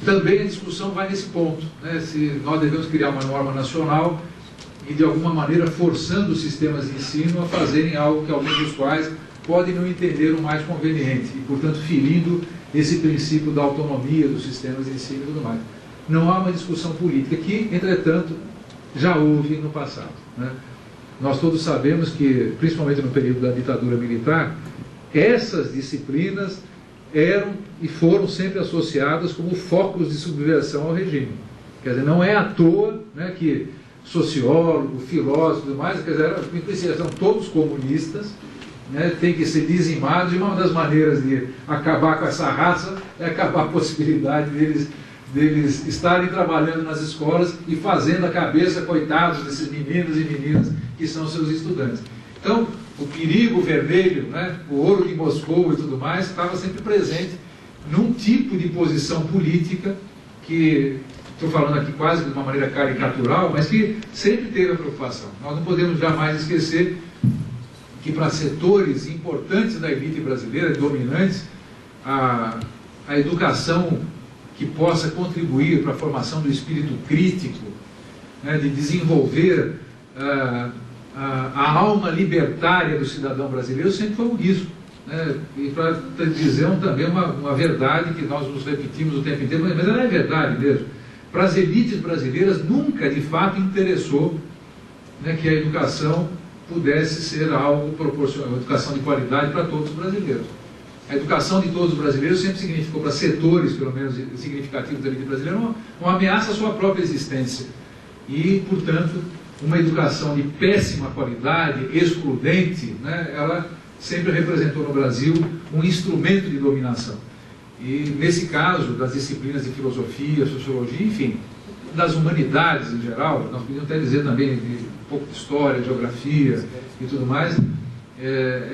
também a discussão vai nesse ponto, né, se nós devemos criar uma norma nacional e, de alguma maneira, forçando os sistemas de ensino a fazerem algo que alguns dos quais podem não entender o mais conveniente e, portanto, ferindo esse princípio da autonomia dos sistemas de ensino e tudo mais. Não há uma discussão política que, entretanto, já houve no passado, né? Nós todos sabemos que, principalmente no período da ditadura militar, essas disciplinas eram e foram sempre associadas como focos de subversão ao regime. Quer dizer, não é à toa, né, que sociólogo, filósofo e tudo mais, quer dizer, são todos comunistas, né, tem que ser dizimados, e uma das maneiras de acabar com essa raça é acabar a possibilidade deles estarem trabalhando nas escolas e fazendo a cabeça, coitados desses meninos e meninas que são seus estudantes. Então, o perigo vermelho, né, o ouro de Moscou e tudo mais, estava sempre presente num tipo de posição política que, estou falando aqui quase de uma maneira caricatural, mas que sempre teve a preocupação. Nós não podemos jamais esquecer que para setores importantes da elite brasileira, dominantes, a educação que possa contribuir para a formação do espírito crítico, né, de desenvolver a alma libertária do cidadão brasileiro, sempre foi um risco, né? E para dizer também uma verdade que nós nos repetimos o tempo inteiro, mas ela é verdade mesmo. Para as elites brasileiras nunca de fato interessou, né, que a educação pudesse ser algo proporcional, uma educação de qualidade para todos os brasileiros. A educação de todos os brasileiros sempre significou, para setores pelo menos significativos da vida brasileira, uma ameaça à sua própria existência. E, portanto, uma educação de péssima qualidade, excludente, né, ela sempre representou no Brasil um instrumento de dominação. E, nesse caso, das disciplinas de filosofia, sociologia, enfim, das humanidades em geral, nós podemos até dizer também de um pouco de história, geografia e tudo mais,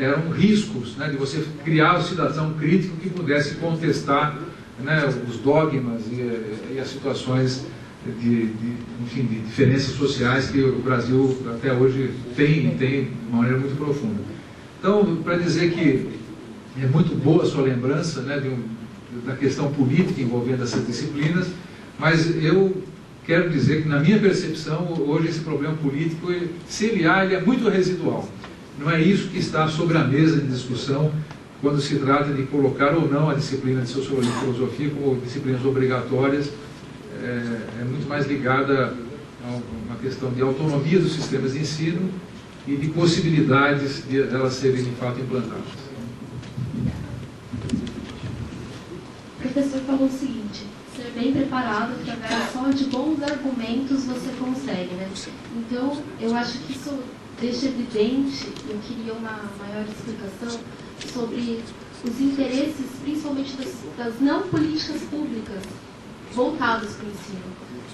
eram riscos, né, de você criar o cidadão crítico que pudesse contestar, né, os dogmas e as situações de diferenças sociais que o Brasil até hoje tem de uma maneira muito profunda. Então, para dizer que é muito boa a sua lembrança, né, da questão política envolvendo essas disciplinas, mas eu quero dizer que, na minha percepção, hoje esse problema político, se ele há, ele é muito residual. Não é isso que está sobre a mesa de discussão quando se trata de colocar ou não a disciplina de Sociologia e Filosofia como disciplinas obrigatórias. É muito mais ligada a uma questão de autonomia dos sistemas de ensino e de possibilidades de elas serem, de fato, implantadas. O professor falou o seguinte: ser bem preparado, através só de bons argumentos você consegue, né? Então, eu acho que isso deixa evidente, eu queria uma maior explicação sobre os interesses, principalmente das não políticas públicas voltadas para o ensino.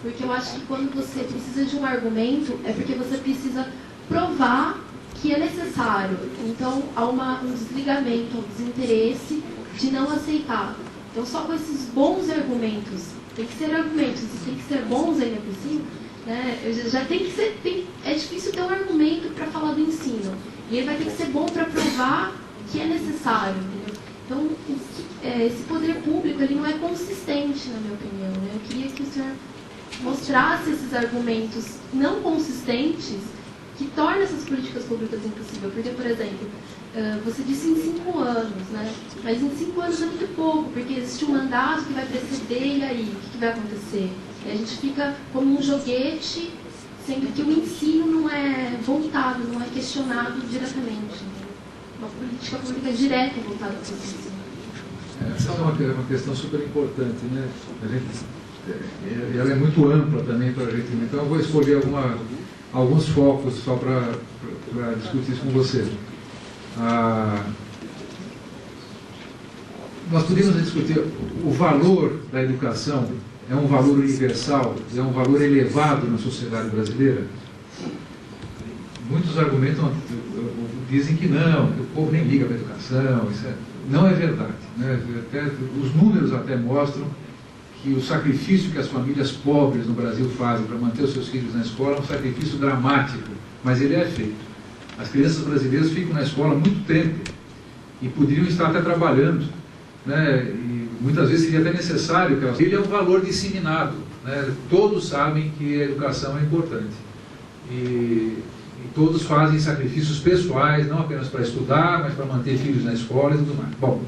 Porque eu acho que quando você precisa de um argumento, é porque você precisa provar que é necessário. Então, há um desligamento, um desinteresse de não aceitar. Então, só com esses bons argumentos, tem que ser argumentos, tem que ser bons ainda por cima, né? Já tem que ser, é difícil ter um argumento para falar do ensino. E ele vai ter que ser bom para provar que é necessário, entendeu? Então, esse poder público, ele não é consistente, na minha opinião, né? Eu queria que o senhor mostrasse esses argumentos não consistentes que tornam essas políticas públicas impossíveis. Porque, por exemplo, você disse em 5 anos, né? Mas em 5 anos é muito pouco, porque existe um mandato que vai preceder, e aí? O que vai acontecer? E a gente fica como um joguete, sendo que o ensino não é voltado, não é questionado diretamente. Uma política pública direta voltada para o ensino. Essa é uma questão super importante, né? Ela é muito ampla também para a gente. Então, eu vou escolher alguns focos só para discutir isso com você. Nós podemos discutir o valor da educação. É um valor universal, é um valor elevado na sociedade brasileira? muitos argumentam, dizem que não, que o povo nem liga para a educação, não é verdade, né? Até, os números até mostram que o sacrifício que as famílias pobres no Brasil fazem para manter os seus filhos na escola é um sacrifício dramático, mas ele é feito. As crianças brasileiras ficam na escola há muito tempo e poderiam estar até trabalhando, né? E muitas vezes seria até necessário que elas... Ele é um valor disseminado, né? Todos sabem que a educação é importante e todos fazem sacrifícios pessoais, não apenas para estudar, mas para manter filhos na escola e tudo mais. Bom,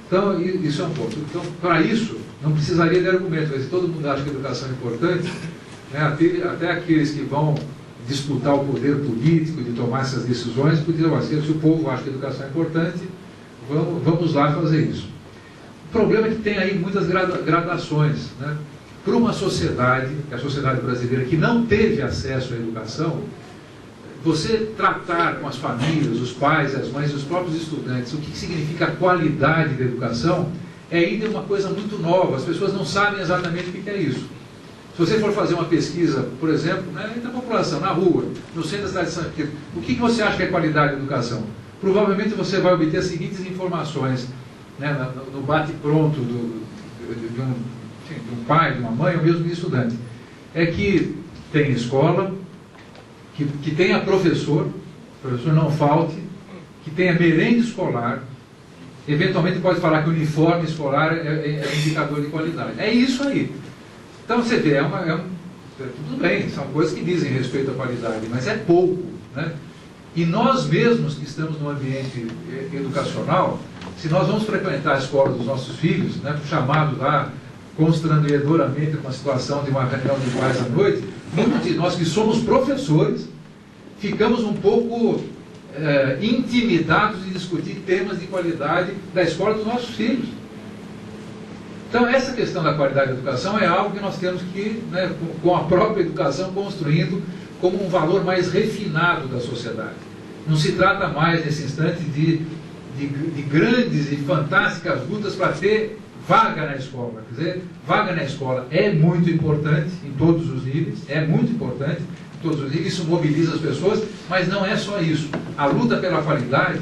então isso é um ponto. Então, para isso, não precisaria de argumento, mas se todo mundo acha que a educação é importante, né, até aqueles que vão disputar o poder político de tomar essas decisões, podiam dizer, se o povo acha que a educação é importante, vamos lá fazer isso. O problema é que tem aí muitas gradações, né? Para uma sociedade, a sociedade brasileira, que não teve acesso à educação, você tratar com as famílias, os pais, as mães e os próprios estudantes, o que significa a qualidade da educação, é ainda uma coisa muito nova, as pessoas não sabem exatamente o que é isso. Se você for fazer uma pesquisa, por exemplo, né, na população, na rua, no centro da cidade de São Paulo, o que você acha que é qualidade da educação? Provavelmente você vai obter as seguintes informações, né, no bate-pronto de um pai, de uma mãe, ou mesmo de estudante. É que tem escola, que tenha professor, o professor não falte, que tenha merenda escolar, eventualmente pode falar que o uniforme escolar é um indicador de qualidade. É isso aí. Então você vê, tudo bem, são coisas que dizem respeito à qualidade, mas é pouco, né? E nós mesmos que estamos no ambiente educacional, se nós vamos frequentar a escola dos nossos filhos, né, chamado lá constrangedoramente uma situação de uma reunião de pais à noite, muitos de nós que somos professores, ficamos um pouco intimidados de discutir temas de qualidade da escola dos nossos filhos. Então, essa questão da qualidade da educação é algo que nós temos que, né, com a própria educação, construindo como um valor mais refinado da sociedade. Não se trata mais, nesse instante, de grandes e fantásticas lutas para ter vaga na escola. Quer dizer, vaga na escola é muito importante em todos os níveis, é muito importante em todos os níveis, isso mobiliza as pessoas, mas não é só isso. A luta pela qualidade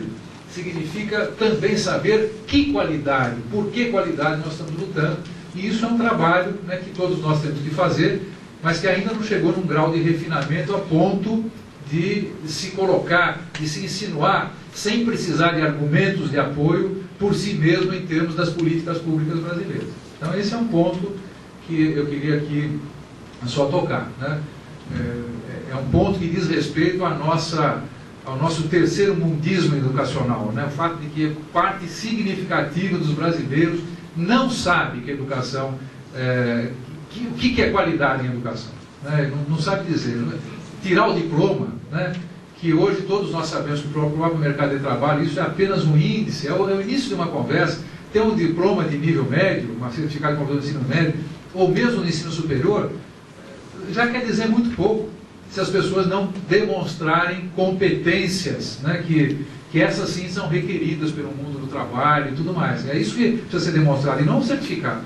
significa também saber que qualidade, por que qualidade nós estamos lutando, e isso é um trabalho, né, que todos nós temos que fazer, mas que ainda não chegou num grau de refinamento a ponto de se colocar, de se insinuar, sem precisar de argumentos de apoio por si mesmo em termos das políticas públicas brasileiras. Então esse é um ponto que eu queria aqui só tocar, né? É um ponto que diz respeito ao nosso terceiro mundismo educacional, né? O fato de que parte significativa dos brasileiros não sabe que a educação, o que é qualidade em educação, né? Não sabe dizer, né? Tirar o diploma, né? Que hoje todos nós sabemos que para o próprio mercado de trabalho isso é apenas um índice, é o início de uma conversa. Ter um diploma de nível médio, um certificado de conclusão do ensino médio, ou mesmo no ensino superior, já quer dizer muito pouco, se as pessoas não demonstrarem competências, né, que essas sim são requeridas pelo mundo do trabalho e tudo mais. É isso que precisa ser demonstrado, e não um certificado.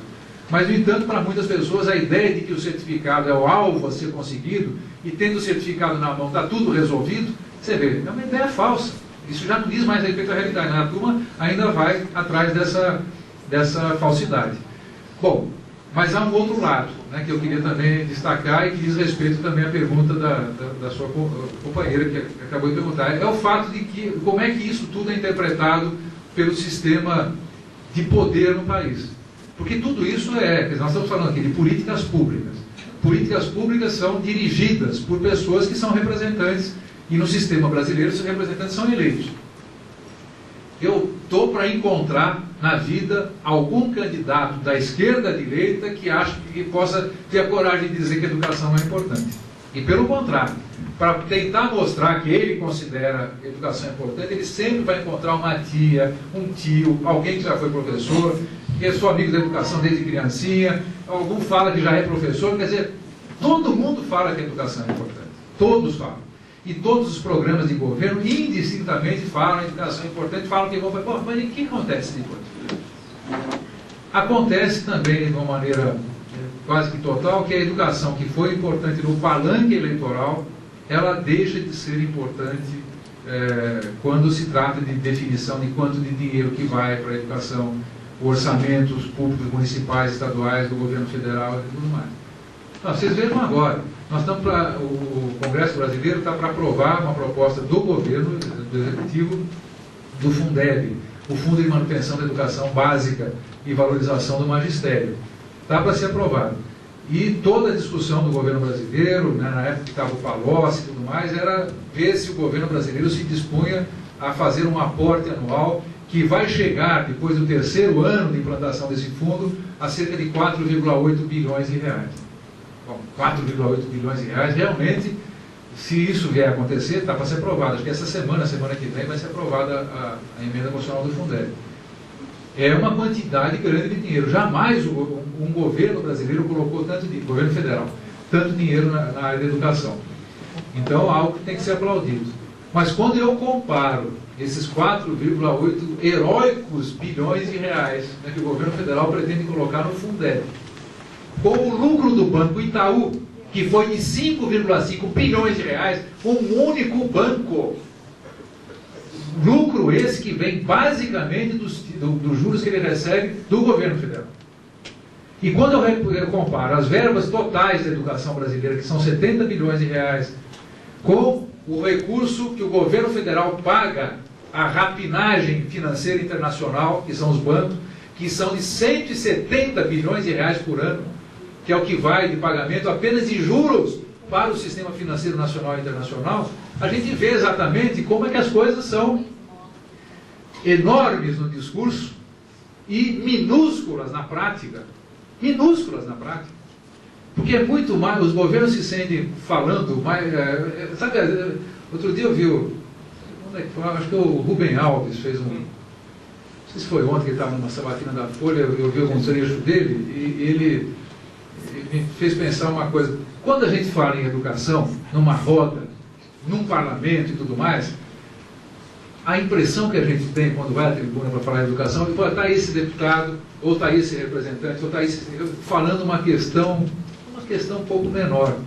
Mas, no entanto, para muitas pessoas, a ideia de que o certificado é o alvo a ser conseguido, e tendo o certificado na mão, está tudo resolvido, você vê, é uma ideia falsa. Isso já não diz mais respeito à realidade. A turma ainda vai atrás dessa falsidade. Bom, mas há um outro lado, né, que eu queria também destacar e que diz respeito também à pergunta da sua companheira, que acabou de perguntar. É o fato de que, como é que isso tudo é interpretado pelo sistema de poder no país. Porque tudo isso nós estamos falando aqui de políticas públicas. Políticas públicas são dirigidas por pessoas que são representantes, e no sistema brasileiro esses representantes são eleitos. Eu estou para encontrar na vida algum candidato da esquerda à direita que acha que possa ter a coragem de dizer que a educação é importante. E pelo contrário, para tentar mostrar que ele considera a educação importante, ele sempre vai encontrar uma tia, um tio, alguém que já foi professor, que é só amigo da educação desde criancinha, algum fala que já é professor, quer dizer, todo mundo fala que a educação é importante. Todos falam. E todos os programas de governo, indistintamente, falam que a educação é importante, falam que vão fazer. Bom, mas o que acontece depois? Acontece também, de uma maneira quase que total, que a educação que foi importante no palanque eleitoral, ela deixa de ser importante quando se trata de definição de quanto de dinheiro que vai para a educação, orçamentos públicos, municipais, estaduais, do governo federal e tudo mais. Então, vocês vejam agora, nós estamos o Congresso Brasileiro está para aprovar uma proposta do governo, do Executivo, do Fundeb, o Fundo de Manutenção da Educação Básica e Valorização do Magistério. Está para ser aprovado. E toda a discussão do governo brasileiro, né, na época que estava o Palocci e tudo mais, era ver se o governo brasileiro se dispunha a fazer um aporte anual que vai chegar, depois do terceiro ano de implantação desse fundo, a cerca de 4,8 bilhões de reais. Bom, 4,8 bilhões de reais, realmente, se isso vier a acontecer, está para ser aprovado. Acho que essa semana que vem, vai ser aprovada a emenda constitucional do Fundeb. É uma quantidade grande de dinheiro. Jamais um governo brasileiro colocou governo federal, tanto dinheiro na área da educação. Então, algo que tem que ser aplaudido. Mas quando eu comparo esses 4,8 heróicos bilhões de reais, né, que o governo federal pretende colocar no Fundeb, com o lucro do Banco Itaú, que foi de 5,5 bilhões de reais, um único banco. Lucro esse que vem basicamente dos juros que ele recebe do governo federal. E quando eu comparo as verbas totais da educação brasileira, que são 70 bilhões de reais, com o recurso que o governo federal paga à rapinagem financeira internacional, que são os bancos, que são de 170 bilhões de reais por ano, que é o que vai de pagamento apenas de juros para o sistema financeiro nacional e internacional, a gente vê exatamente como é que as coisas são enormes no discurso e minúsculas na prática. Minúsculas na prática. Porque é muito mais, os governos se sentem falando mais... sabe, outro dia eu vi, acho que o Rubem Alves fez não sei se foi ontem que ele estava numa sabatina da Folha, eu vi algum trecho dele, e ele me fez pensar uma coisa. Quando a gente fala em educação, numa roda, num parlamento e tudo mais, a impressão que a gente tem quando vai à tribuna para falar em educação é que está esse deputado, ou está esse representante, ou está esse falando uma questão um pouco menor.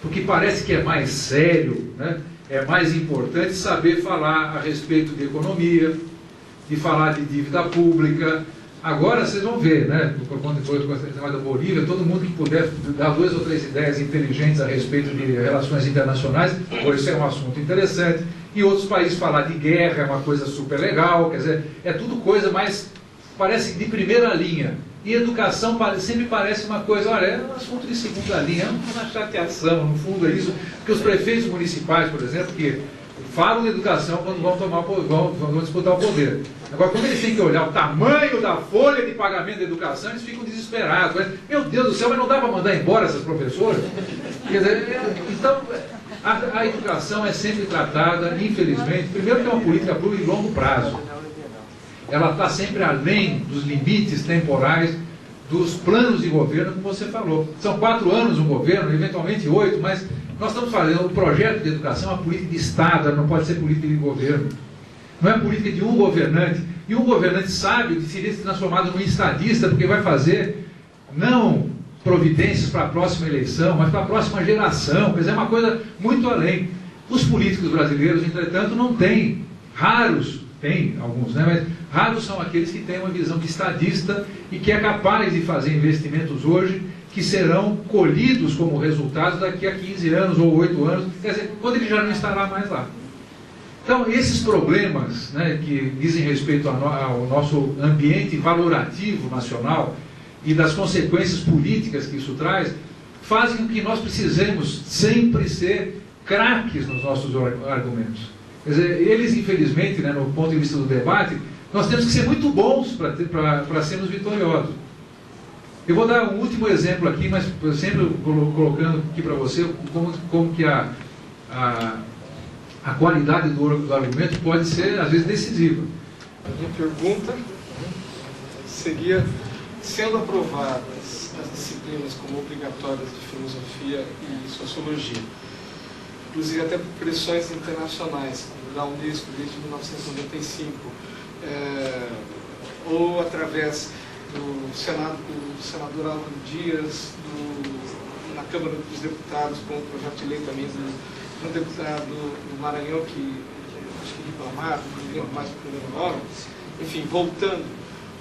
Porque parece que é mais sério, né? É mais importante saber falar a respeito de economia, de falar de dívida pública. Agora vocês vão ver, né? Quando depois com a da Bolívia, todo mundo que puder dar 2 ou 3 ideias inteligentes a respeito de relações internacionais, pois isso é um assunto interessante. E outros países falar de guerra é uma coisa super legal, quer dizer, é tudo coisa mais, parece de primeira linha. E educação sempre parece uma coisa, olha, é um assunto de segunda linha, é uma chateação, no fundo é isso, porque os prefeitos municipais, por exemplo, que falam de educação quando vão disputar o poder. Agora, quando eles têm que olhar o tamanho da folha de pagamento da educação, eles ficam desesperados. Meu Deus do céu, mas não dá para mandar embora essas professoras? Quer dizer, então, a educação é sempre tratada, infelizmente, primeiro que é uma política pura e longo prazo. Ela está sempre além dos limites temporais dos planos de governo, como você falou. São 4 anos um governo, eventualmente 8, mas nós estamos fazendo o projeto de educação, uma política de Estado, ela não pode ser política de governo. Não é política de um governante. E um governante sábio seria se transformado num estadista, porque vai fazer, não providências para a próxima eleição, mas para a próxima geração. Quer dizer, é uma coisa muito além. Os políticos brasileiros, entretanto, não têm. Raros, tem alguns, né? Mas raros são aqueles que têm uma visão de estadista e que é capaz de fazer investimentos hoje que serão colhidos como resultados daqui a 15 anos ou 8 anos, quer dizer, quando ele já não estará mais lá. Então, esses problemas, né, que dizem respeito ao nosso ambiente valorativo nacional e das consequências políticas que isso traz, fazem com que nós precisemos sempre ser craques nos nossos argumentos. Quer dizer, eles, infelizmente, né, no ponto de vista do debate, nós temos que ser muito bons para sermos vitoriosos. Eu vou dar um último exemplo aqui, mas sempre colocando aqui para você como que a qualidade do argumento pode ser, às vezes, decisiva. A minha pergunta seria, sendo aprovadas as disciplinas como obrigatórias de filosofia e sociologia, inclusive até por pressões internacionais, da Unesco desde 1995, ou através do senador Álvaro Dias, na Câmara dos Deputados, com o projeto de lei também do um deputado do Maranhão que acho que reclamaram, não lembro mais o primeiro nome. Enfim, voltando,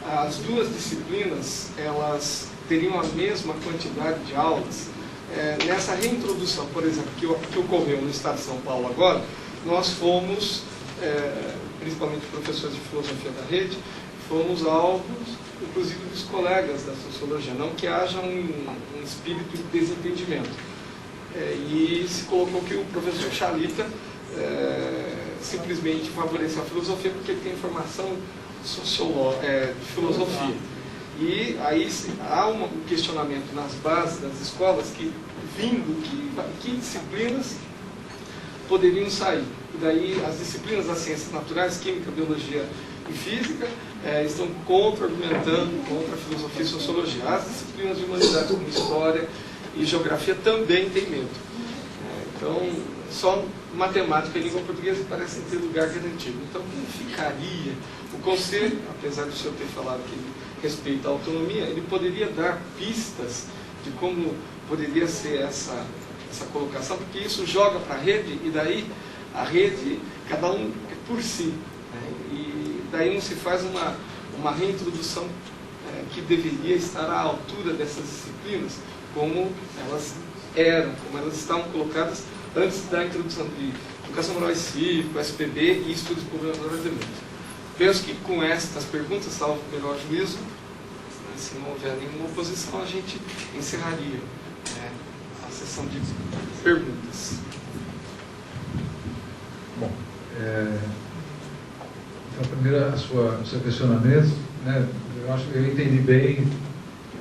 as duas disciplinas, elas teriam a mesma quantidade de aulas. Nessa reintrodução, por exemplo, que ocorreu no estado de São Paulo agora, nós fomos, principalmente professores de filosofia da rede, fomos alvos, inclusive dos colegas da sociologia, não que haja um espírito de desentendimento. E se colocou que o professor Chalita simplesmente favorece a filosofia porque ele tem formação de filosofia. E aí há um questionamento nas bases das escolas que disciplinas poderiam sair. E daí as disciplinas das ciências naturais, química, biologia e física, estão argumentando contra a filosofia e sociologia. As disciplinas de humanidades como história e geografia também têm medo. Então, só matemática e língua portuguesa parecem ter lugar garantido. Então, como ficaria o conselho, apesar do senhor ter falado que ele respeita a autonomia, ele poderia dar pistas de como poderia ser essa colocação, porque isso joga para a rede, e daí a rede, cada um por si. E daí não se faz uma reintrodução que deveria estar à altura dessas disciplinas, como elas eram, como elas estavam colocadas antes da introdução de Educação Moral e Cívica, SPB e Estudos Populares de Mente. Penso que com estas perguntas, salvo o melhor juízo, se não houver nenhuma oposição, a gente encerraria a sessão de perguntas. Bom, então, primeiro, o seu questionamento, né, eu acho que eu entendi bem,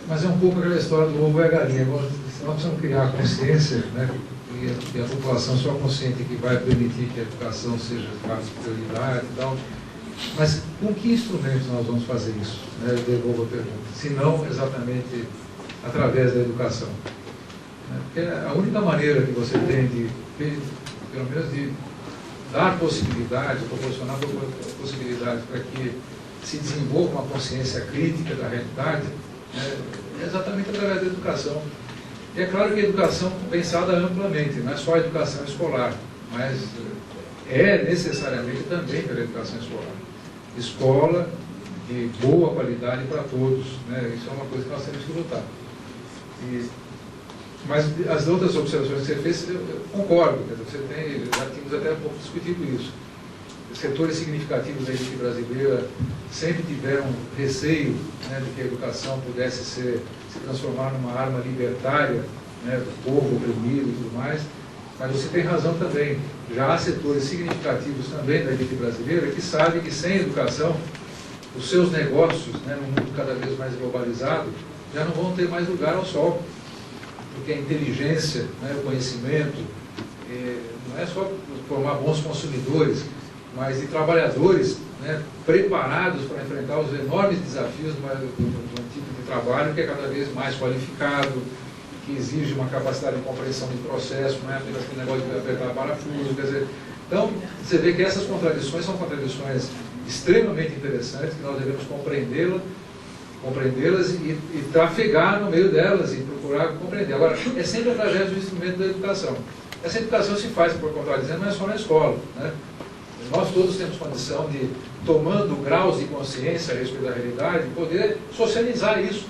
mas é um pouco aquela história do ovo e a galinha. Nós precisamos criar consciência, né, e a população só consciente que vai permitir que a educação seja de prioridade e tal. Mas com que instrumentos nós vamos fazer isso? Né? Eu devolvo a pergunta. Se não exatamente através da educação. Porque a única maneira que você tem de, pelo menos, de dar possibilidade, proporcionar possibilidade para que se desenvolva uma consciência crítica da realidade, é exatamente através da educação. E é claro que a educação pensada amplamente, não é só a educação escolar, mas é necessariamente também pela educação escolar. Escola de boa qualidade para todos, né? Isso é uma coisa que nós temos que lutar. Mas as outras observações que você fez, eu concordo, já tínhamos até um pouco discutido isso. Setores significativos da elite brasileira sempre tiveram receio, né, de que a educação pudesse se transformar numa arma libertária, né, do povo oprimido e tudo mais. Mas você tem razão também. Já há setores significativos também da elite brasileira que sabem que sem educação, os seus negócios, né, num mundo cada vez mais globalizado, já não vão ter mais lugar ao sol. Porque a inteligência, né, o conhecimento, não é só formar bons consumidores, mas de trabalhadores, né, preparados para enfrentar os enormes desafios de um tipo de trabalho que é cada vez mais qualificado, que exige uma capacidade de compreensão de processo, não é apenas aquele negócio de apertar parafuso, quer dizer. Então, você vê que essas contradições são contradições extremamente interessantes, que nós devemos compreendê-las e trafegar no meio delas e procurar compreender. Agora, é sempre através do instrumento da educação. Essa educação se faz, por contradizer, não é só na escola, né? Nós todos temos condição de, tomando graus de consciência a respeito da realidade, poder socializar isso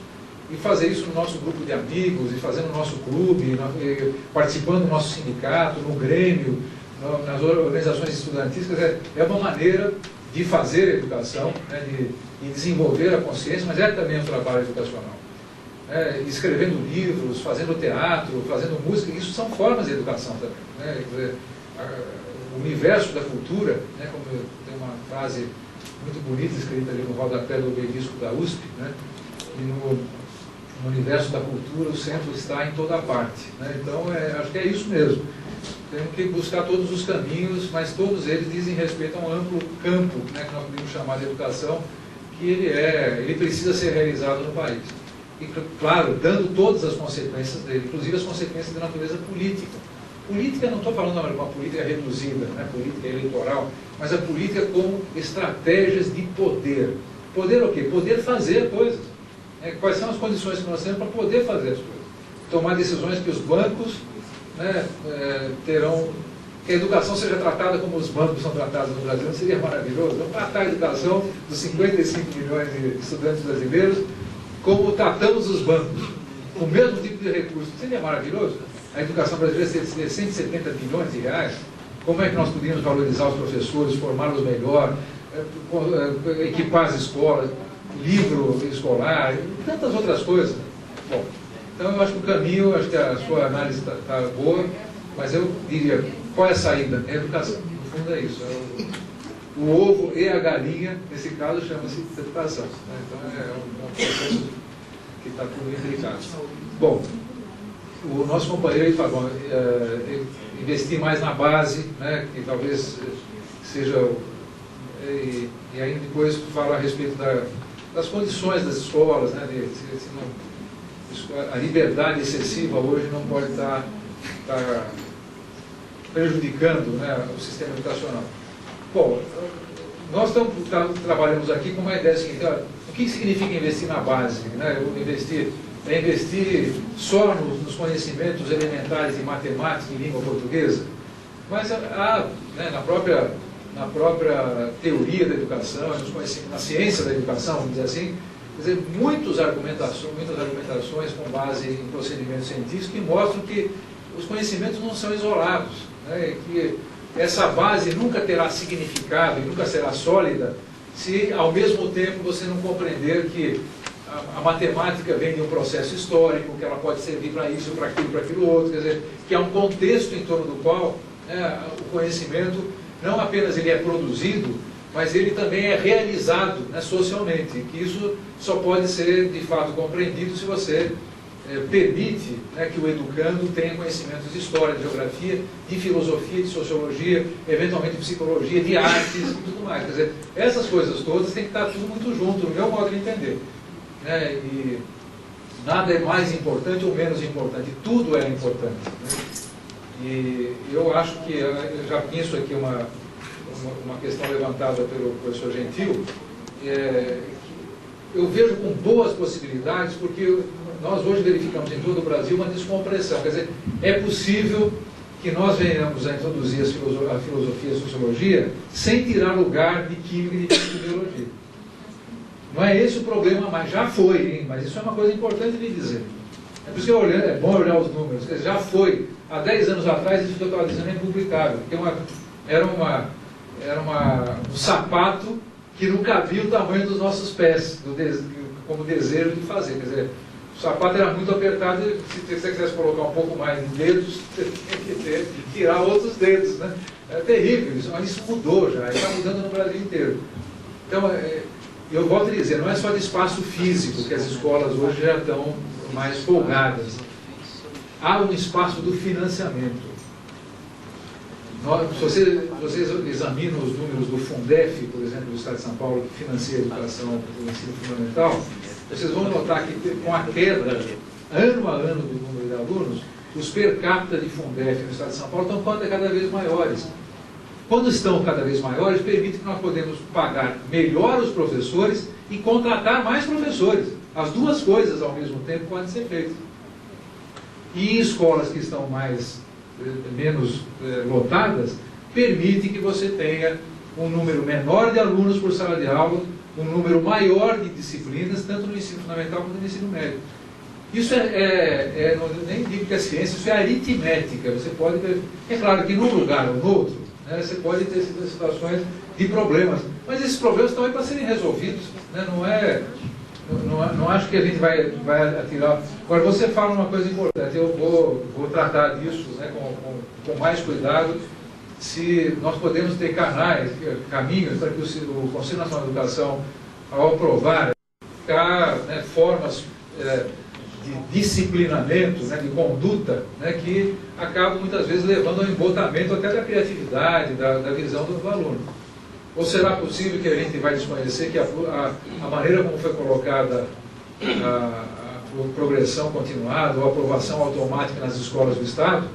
e fazer isso no nosso grupo de amigos, e fazer no nosso clube, participando do nosso sindicato, no Grêmio, nas organizações estudantis. É uma maneira de fazer a educação, né, de desenvolver a consciência, mas é também um trabalho educacional. Escrevendo livros, fazendo teatro, fazendo música, isso são formas de educação também. Né? Quer dizer, o universo da cultura, né, como tem uma frase muito bonita escrita ali no rodapé do obelisco da USP, né, e no universo da cultura o centro está em toda parte. Né? Então, acho que é isso mesmo. Temos que buscar todos os caminhos, mas todos eles dizem respeito a um amplo campo, né, que nós podemos chamar de educação, que ele precisa ser realizado no país. E, claro, dando todas as consequências dele, inclusive as consequências de natureza política. Política, não estou falando de uma política reduzida, né, política eleitoral, mas a política como estratégias de poder. Poder o quê? Poder fazer coisas. Quais são as condições que nós temos para poder fazer as coisas? Tomar decisões que os bancos, né, terão que a educação seja tratada como os bancos são tratados no Brasil, não seria maravilhoso? Vamos tratar a educação dos 55 milhões de estudantes brasileiros como tratamos os bancos, com o mesmo tipo de recurso. Seria maravilhoso? A educação brasileira teria 170 bilhões de reais. Como é que nós podíamos valorizar os professores, formá-los melhor, equipar as escolas, livro escolar, e tantas outras coisas. Bom, então eu acho que o caminho, acho que a sua análise está boa, mas eu diria, qual é a saída? É a educação. No fundo é isso. O ovo e a galinha, nesse caso, chama-se educação. Né? Então é um processo que está tudo implicado. Bom, o nosso companheiro aí fala, investir mais na base, né, que talvez seja... E aí depois fala a respeito das condições das escolas, né, a liberdade excessiva hoje não pode estar prejudicando, né, o sistema educacional. Bom, nós trabalhamos aqui com uma ideia seguinte: olha, o que significa investir na base? Né? Investir só nos conhecimentos elementares de matemática e língua portuguesa? Mas né, na própria teoria da educação, na ciência da educação, vamos dizer assim, quer dizer, muitas argumentações com base em procedimentos científicos que mostram que os conhecimentos não são isolados, né, que essa base nunca terá significado e nunca será sólida se, ao mesmo tempo, você não compreender que a matemática vem de um processo histórico, que ela pode servir para isso, para aquilo outro, quer dizer, que há um contexto em torno do qual, né, o conhecimento não apenas ele é produzido, mas ele também é realizado, né, socialmente, e que isso só pode ser, de fato, compreendido se você permite, né, que o educando tenha conhecimentos de história, de geografia, de filosofia, de sociologia, eventualmente de psicologia, de artes e tudo mais. Quer dizer, essas coisas todas têm que estar tudo muito junto, no meu modo de entender. Né? E nada é mais importante ou menos importante, tudo é importante. Né? E eu acho que, eu já penso aqui uma questão levantada pelo professor Gentil, eu vejo com boas possibilidades, porque nós hoje verificamos em todo o Brasil uma descompressão. Quer dizer, é possível que nós venhamos a introduzir a filosofia e a sociologia sem tirar lugar de química e de biologia. Não é esse o problema, mas já foi, hein? Mas isso é uma coisa importante de dizer. É por isso que é bom olhar os números. Já foi. Há 10 anos atrás, isso que eu estava dizendo é impublicável. Era um sapato que não cabia o tamanho dos nossos pés, como desejo de fazer. Quer dizer, o sapato era muito apertado e se você quisesse colocar um pouco mais de dedos, você tinha que tirar outros dedos. Né? É terrível isso, mas isso mudou já, está mudando no Brasil inteiro. Então, eu volto a dizer, não é só de espaço físico que as escolas hoje já estão mais folgadas. Há um espaço do financiamento. Se vocês examinam os números do Fundef, por exemplo, do Estado de São Paulo, que financia a educação do ensino fundamental, vocês vão notar que com a queda, ano a ano, do número de alunos, os per capita de Fundef no Estado de São Paulo estão cada vez maiores. Quando estão cada vez maiores, permite que nós podemos pagar melhor os professores e contratar mais professores. As duas coisas ao mesmo tempo podem ser feitas. E escolas que estão menos lotadas, permite que você tenha um número menor de alunos por sala de aula, um número maior de disciplinas, tanto no ensino fundamental quanto no ensino médio. Isso nem digo que é ciência, isso é aritmética. Você pode ter, é claro que num lugar ou no outro, né, você pode ter situações de problemas, mas esses problemas estão aí para serem resolvidos. Né, não acho que a gente vai atirar. Agora, você fala uma coisa importante, eu vou tratar disso, né, com mais cuidado, se nós podemos ter caminhos para que o Conselho Nacional de Educação, ao aprovar, né, formas de disciplinamento, né, de conduta, né, que acabam muitas vezes levando ao embotamento até da criatividade, da visão do aluno. Ou será possível que a gente vai desconhecer que a maneira como foi colocada a progressão continuada ou a aprovação automática nas escolas do Estado,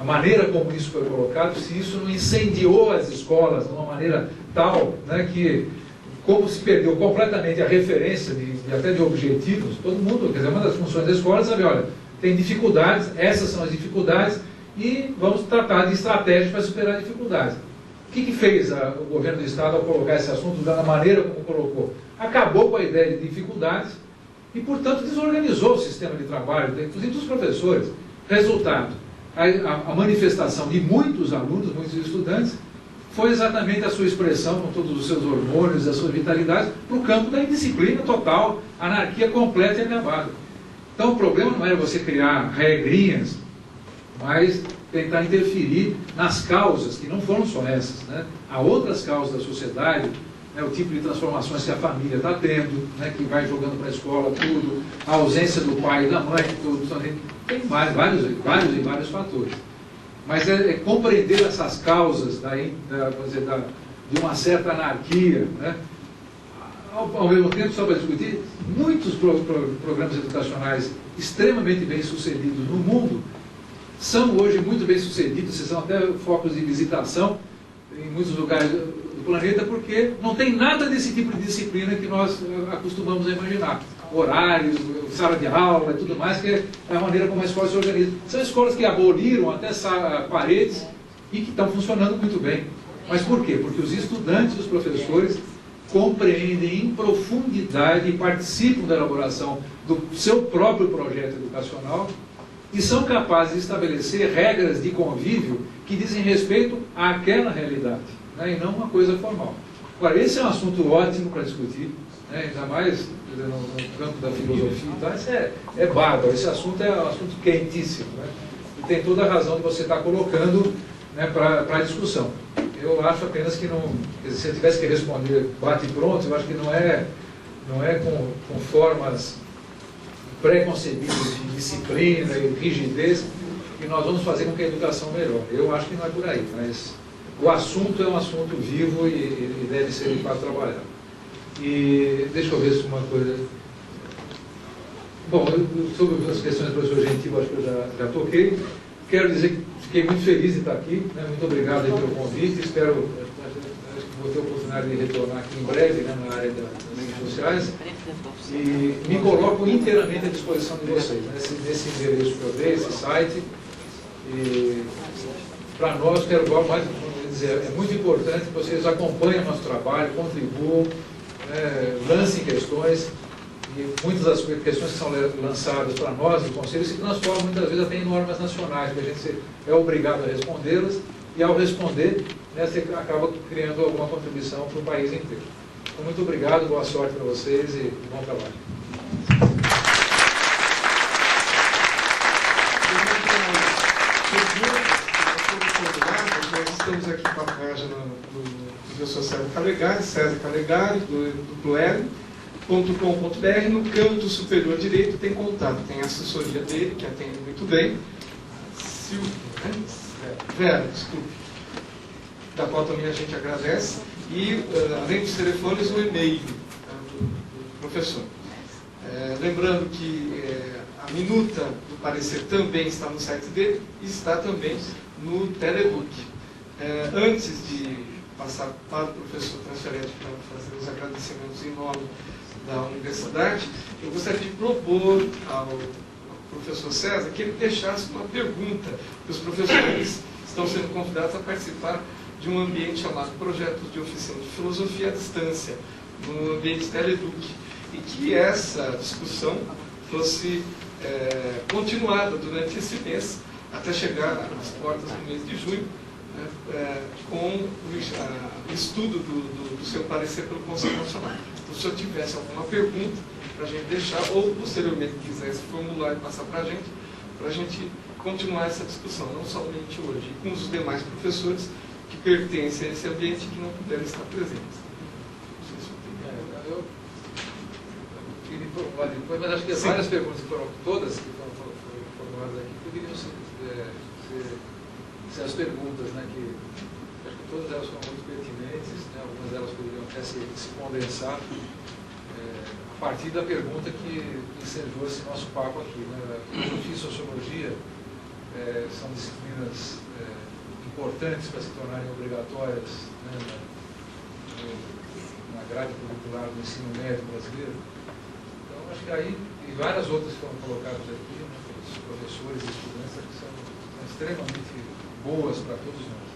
a maneira como isso foi colocado, se isso não incendiou as escolas de uma maneira tal, né, que, como se perdeu completamente a referência até de objetivos, todo mundo, quer dizer, uma das funções da escola é saber, olha, tem dificuldades, essas são as dificuldades, e vamos tratar de estratégias para superar dificuldades. O que fez o governo do Estado ao colocar esse assunto da maneira como colocou? Acabou com a ideia de dificuldades e, portanto, desorganizou o sistema de trabalho, inclusive dos professores. Resultado, a manifestação de muitos alunos, muitos estudantes, foi exatamente a sua expressão, com todos os seus hormônios, a sua vitalidade, para o campo da indisciplina total, anarquia completa e acabada. Então, o problema não era você criar regrinhas, mas tentar interferir nas causas, que não foram só essas, né? Há outras causas da sociedade, né? O tipo de transformações que a família está tendo, né? Que vai jogando para a escola tudo, a ausência do pai e da mãe, tudo, tem vários fatores. Mas é compreender essas causas de uma certa anarquia, né? Ao mesmo tempo, só para discutir, muitos programas educacionais extremamente bem-sucedidos no mundo são hoje muito bem-sucedidos, são até focos de visitação em muitos lugares do planeta, porque não tem nada desse tipo de disciplina que nós acostumamos a imaginar. Horários, sala de aula e tudo mais, que é a maneira como a escola se organiza. São escolas que aboliram até paredes e que estão funcionando muito bem. Mas por quê? Porque os estudantes, os professores, compreendem em profundidade e participam da elaboração do seu próprio projeto educacional e são capazes de estabelecer regras de convívio que dizem respeito àquela realidade, né, e não uma coisa formal. Agora, esse é um assunto ótimo para discutir, né, ainda mais no campo da filosofia. Então, isso é bárbaro, esse assunto é um assunto quentíssimo, né, e tem toda a razão de você estar colocando, né, para a discussão. Eu acho apenas que não, se eu tivesse que responder bate e pronto, eu acho que não é com formas preconcebidas de disciplina e rigidez que nós vamos fazer com que a educação melhore. Eu acho que não é por aí, mas o assunto é um assunto vivo e deve ser de fato trabalhado. E deixa eu ver se uma coisa... Bom, sobre as questões do professor Gentil, acho que eu já toquei. Quero dizer que fiquei muito feliz de estar aqui, né? Muito obrigado aí pelo convite. Espero, acho que vou ter a oportunidade de retornar aqui em breve, né, na área das redes sociais. E me coloco inteiramente à disposição de vocês, né, nesse endereço que eu dei, esse site. E para nós, quero mais dizer, é muito importante que vocês acompanhem o nosso trabalho, contribuam, lancem questões. E muitas das questões que são lançadas para nós, do Conselho, se transformam muitas vezes até em normas nacionais, que a gente é obrigado a respondê-las, e ao responder, né, você acaba criando alguma contribuição para o país inteiro. Então, muito obrigado, boa sorte para vocês e bom trabalho. Nós estamos aqui com a página do professor César Calegari, do Pluel.com.br. No canto superior direito tem contato, tem a assessoria dele, que atende muito bem, Vera, desculpe, da qual também a gente agradece, e além dos telefones, o e-mail do professor. Lembrando que a minuta do parecer também está no site dele e está também no Telebook. Antes de passar para o professor transferente para fazer os agradecimentos em nome da universidade, eu gostaria de propor ao professor César que ele deixasse uma pergunta, que os professores estão sendo convidados a participar de um ambiente chamado Projetos de Oficina de Filosofia à Distância, no ambiente Teleduc, e que essa discussão fosse continuada durante esse mês, até chegar às portas do mês de junho, com o estudo do seu parecer pelo Conselho Nacional. Então, se eu tivesse alguma pergunta para a gente deixar, ou posteriormente quisesse formular e passar para a gente continuar essa discussão, não somente hoje, e com os demais professores que pertencem a esse ambiente e que não puderam estar presentes. Eu queria informar depois, mas acho que várias perguntas que foram, todas que foram formuladas aqui, poderiam ser as perguntas, né, que acho que todas elas foram muito pertinentes, né, algumas delas poderiam até se condensar a partir da pergunta que encerrou esse nosso papo aqui. Né? Filosofia e sociologia são disciplinas importantes para se tornarem obrigatórias, né, na grade curricular do ensino médio brasileiro. Então, acho que aí, e várias outras foram colocadas aqui, né, pelos professores e estudantes, que são extremamente boas para todos nós.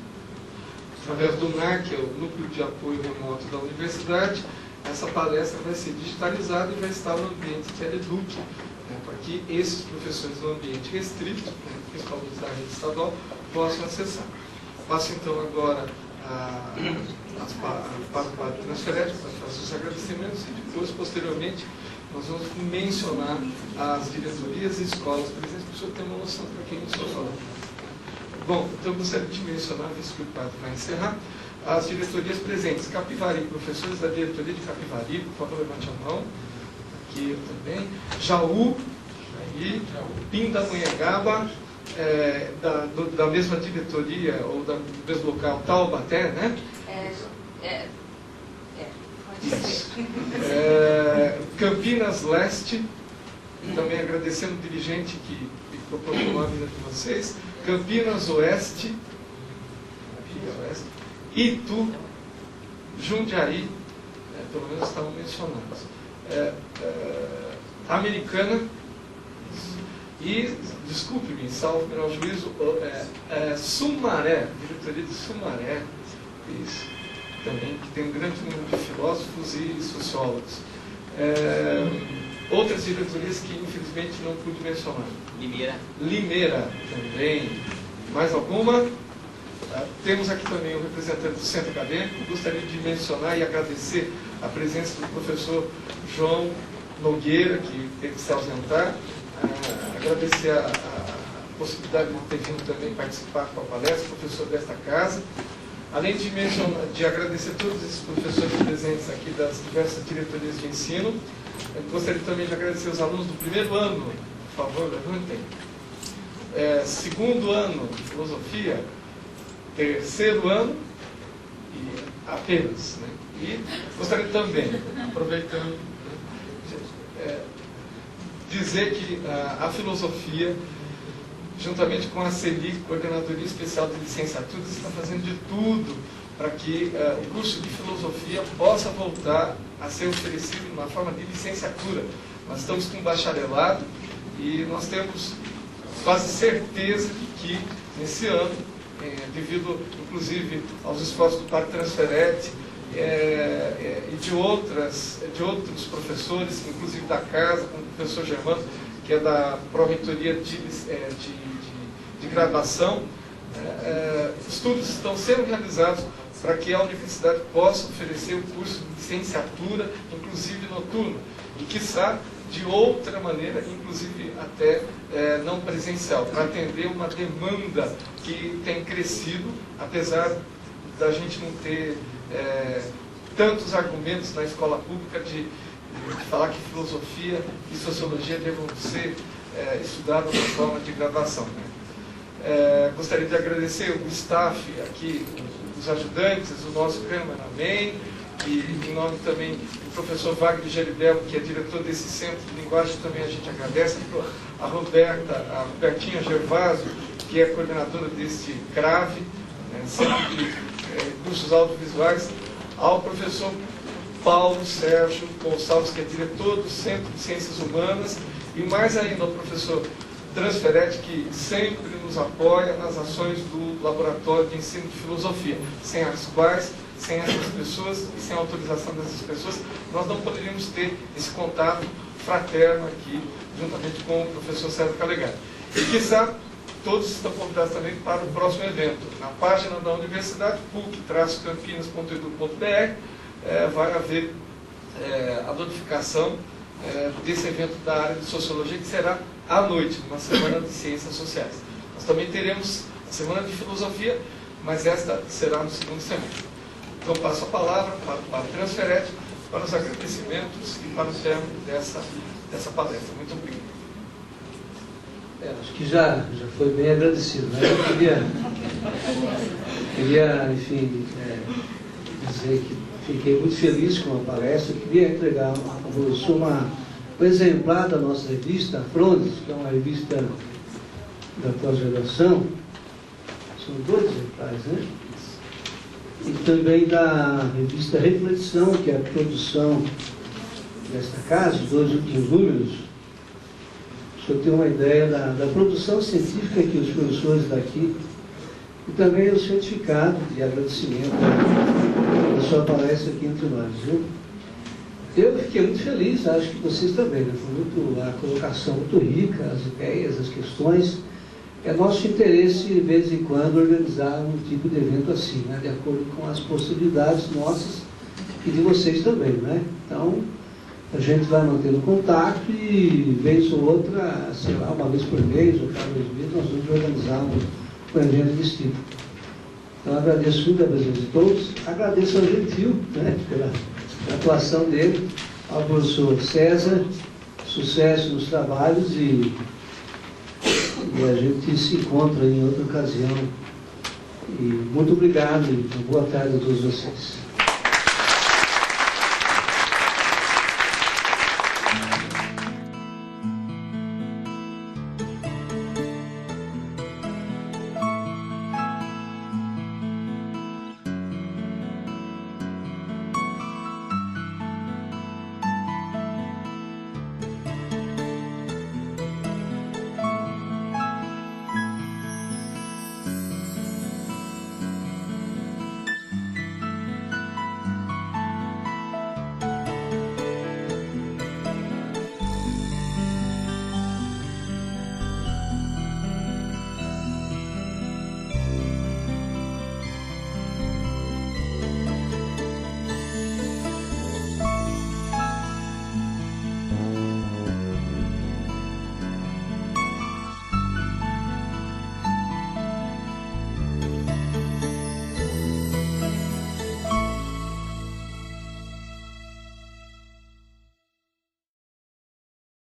Através do NAC, que é o Núcleo de Apoio Remoto da Universidade, essa palestra vai ser digitalizada e vai estar no ambiente Teleduc, né, para que esses professores no ambiente restrito, né, principalmente da rede estadual, possam acessar. Passo então agora para o Padre Transferete, para fazer os agradecimentos, e depois, posteriormente, nós vamos mencionar as diretorias e escolas presentes, para o senhor ter uma noção para quem eu estou falando. Bom, então eu gostaria de mencionar, visto que o padre vai encerrar, as diretorias presentes. Capivari, professores da diretoria de Capivari, por favor, levante a mão. Aqui eu também. Jaú, aí, Pindamonhangaba, da mesma diretoria, ou do mesmo local, Taubaté, né? Isso. Campinas Leste, também agradecendo o dirigente que proporcionou a vida de vocês. Campinas Oeste, Itu, Jundiaí, pelo menos estavam mencionados. Americana, e, desculpe-me, salvo meu juízo, Sumaré, diretoria de Sumaré, isso, também, que tem um grande número de filósofos e sociólogos. Outras diretorias que, infelizmente, não pude mencionar. Limeira também. Mais alguma? Temos aqui também o representante do Centro Acadêmico. Gostaria de mencionar e agradecer a presença do professor João Nogueira, que teve que se ausentar. Agradecer a possibilidade de ter vindo também participar com a palestra, professor desta casa. Além de mencionar, de agradecer todos esses professores presentes aqui das diversas diretorias de ensino, eu gostaria também de agradecer os alunos do primeiro ano, por favor, levantem. Segundo ano de filosofia, terceiro ano e apenas. Né? E gostaria também, aproveitando, dizer que a filosofia, juntamente com a CELIC, Coordenadoria Especial de Licenciaturas, está fazendo de tudo para que o curso de filosofia possa voltar a ser oferecido de uma forma de licenciatura. Nós estamos com um bacharelado e nós temos quase certeza de que, nesse ano, devido, inclusive, aos esforços do Padre Transferete e de outros professores, inclusive da casa, como o professor Germano, que é da Pró-Reitoria de Graduação, estudos estão sendo realizados para que a universidade possa oferecer o curso de licenciatura, inclusive noturno, e quiçá de outra maneira, inclusive até não presencial, para atender uma demanda que tem crescido, apesar da gente não ter tantos argumentos na escola pública de falar que filosofia e sociologia devam ser estudadas na forma de graduação. Né? Gostaria de agradecer o staff aqui, os ajudantes, o nosso cameraman, e em nome também do professor Wagner Geribel, que é diretor desse centro de linguagem, também a gente agradece, a Robertinha Gervásio, que é coordenadora deste CRAVE, Centro de Cursos Audiovisuais, ao professor Paulo Sérgio Gonçalves, que é diretor do Centro de Ciências Humanas, e mais ainda ao professor Transferete, que sempre nos apoia nas ações do Laboratório de Ensino de Filosofia, sem as quais, sem essas pessoas e sem a autorização dessas pessoas, nós não poderíamos ter esse contato fraterno aqui, juntamente com o professor César Calegari. E, quiçá, todos estão convidados também para o próximo evento. Na página da universidade, puc-campinas.edu.br, vai haver a notificação desse evento da área de Sociologia, que será à noite, numa semana de Ciências Sociais. Nós também teremos a semana de Filosofia, mas esta será no segundo semestre. Então, passo a palavra para o Transferete, para os agradecimentos e para o término dessa palestra. Muito obrigado. Acho que já foi bem agradecido. Né? Eu queria enfim, dizer que fiquei muito feliz com a palestra. Eu queria entregar a você um exemplar da nossa revista, a Frondes, que é uma revista da pós-graduação. São 2 exemplares, né? E também da revista Reflexão, que é a produção desta casa, os 2 últimos números, o senhor tem uma ideia da produção científica que os professores daqui, e também o certificado de agradecimento da sua palestra aqui entre nós, viu? Eu fiquei muito feliz, acho que vocês também, né? Foi muito, a colocação muito rica, as ideias, as questões. É nosso interesse, de vez em quando, organizar um tipo de evento assim, né? De acordo com as possibilidades nossas e de vocês também, né? Então, a gente vai mantendo contato e, vez ou outra, sei lá, uma vez por mês ou cada 2 meses, nós vamos organizar um evento desse tipo. Então, agradeço muito a presença de todos, agradeço ao Gentil, né? Pela atuação dele, ao professor César, sucesso nos trabalhos e a gente se encontra em outra ocasião. E muito obrigado e boa tarde a todos vocês.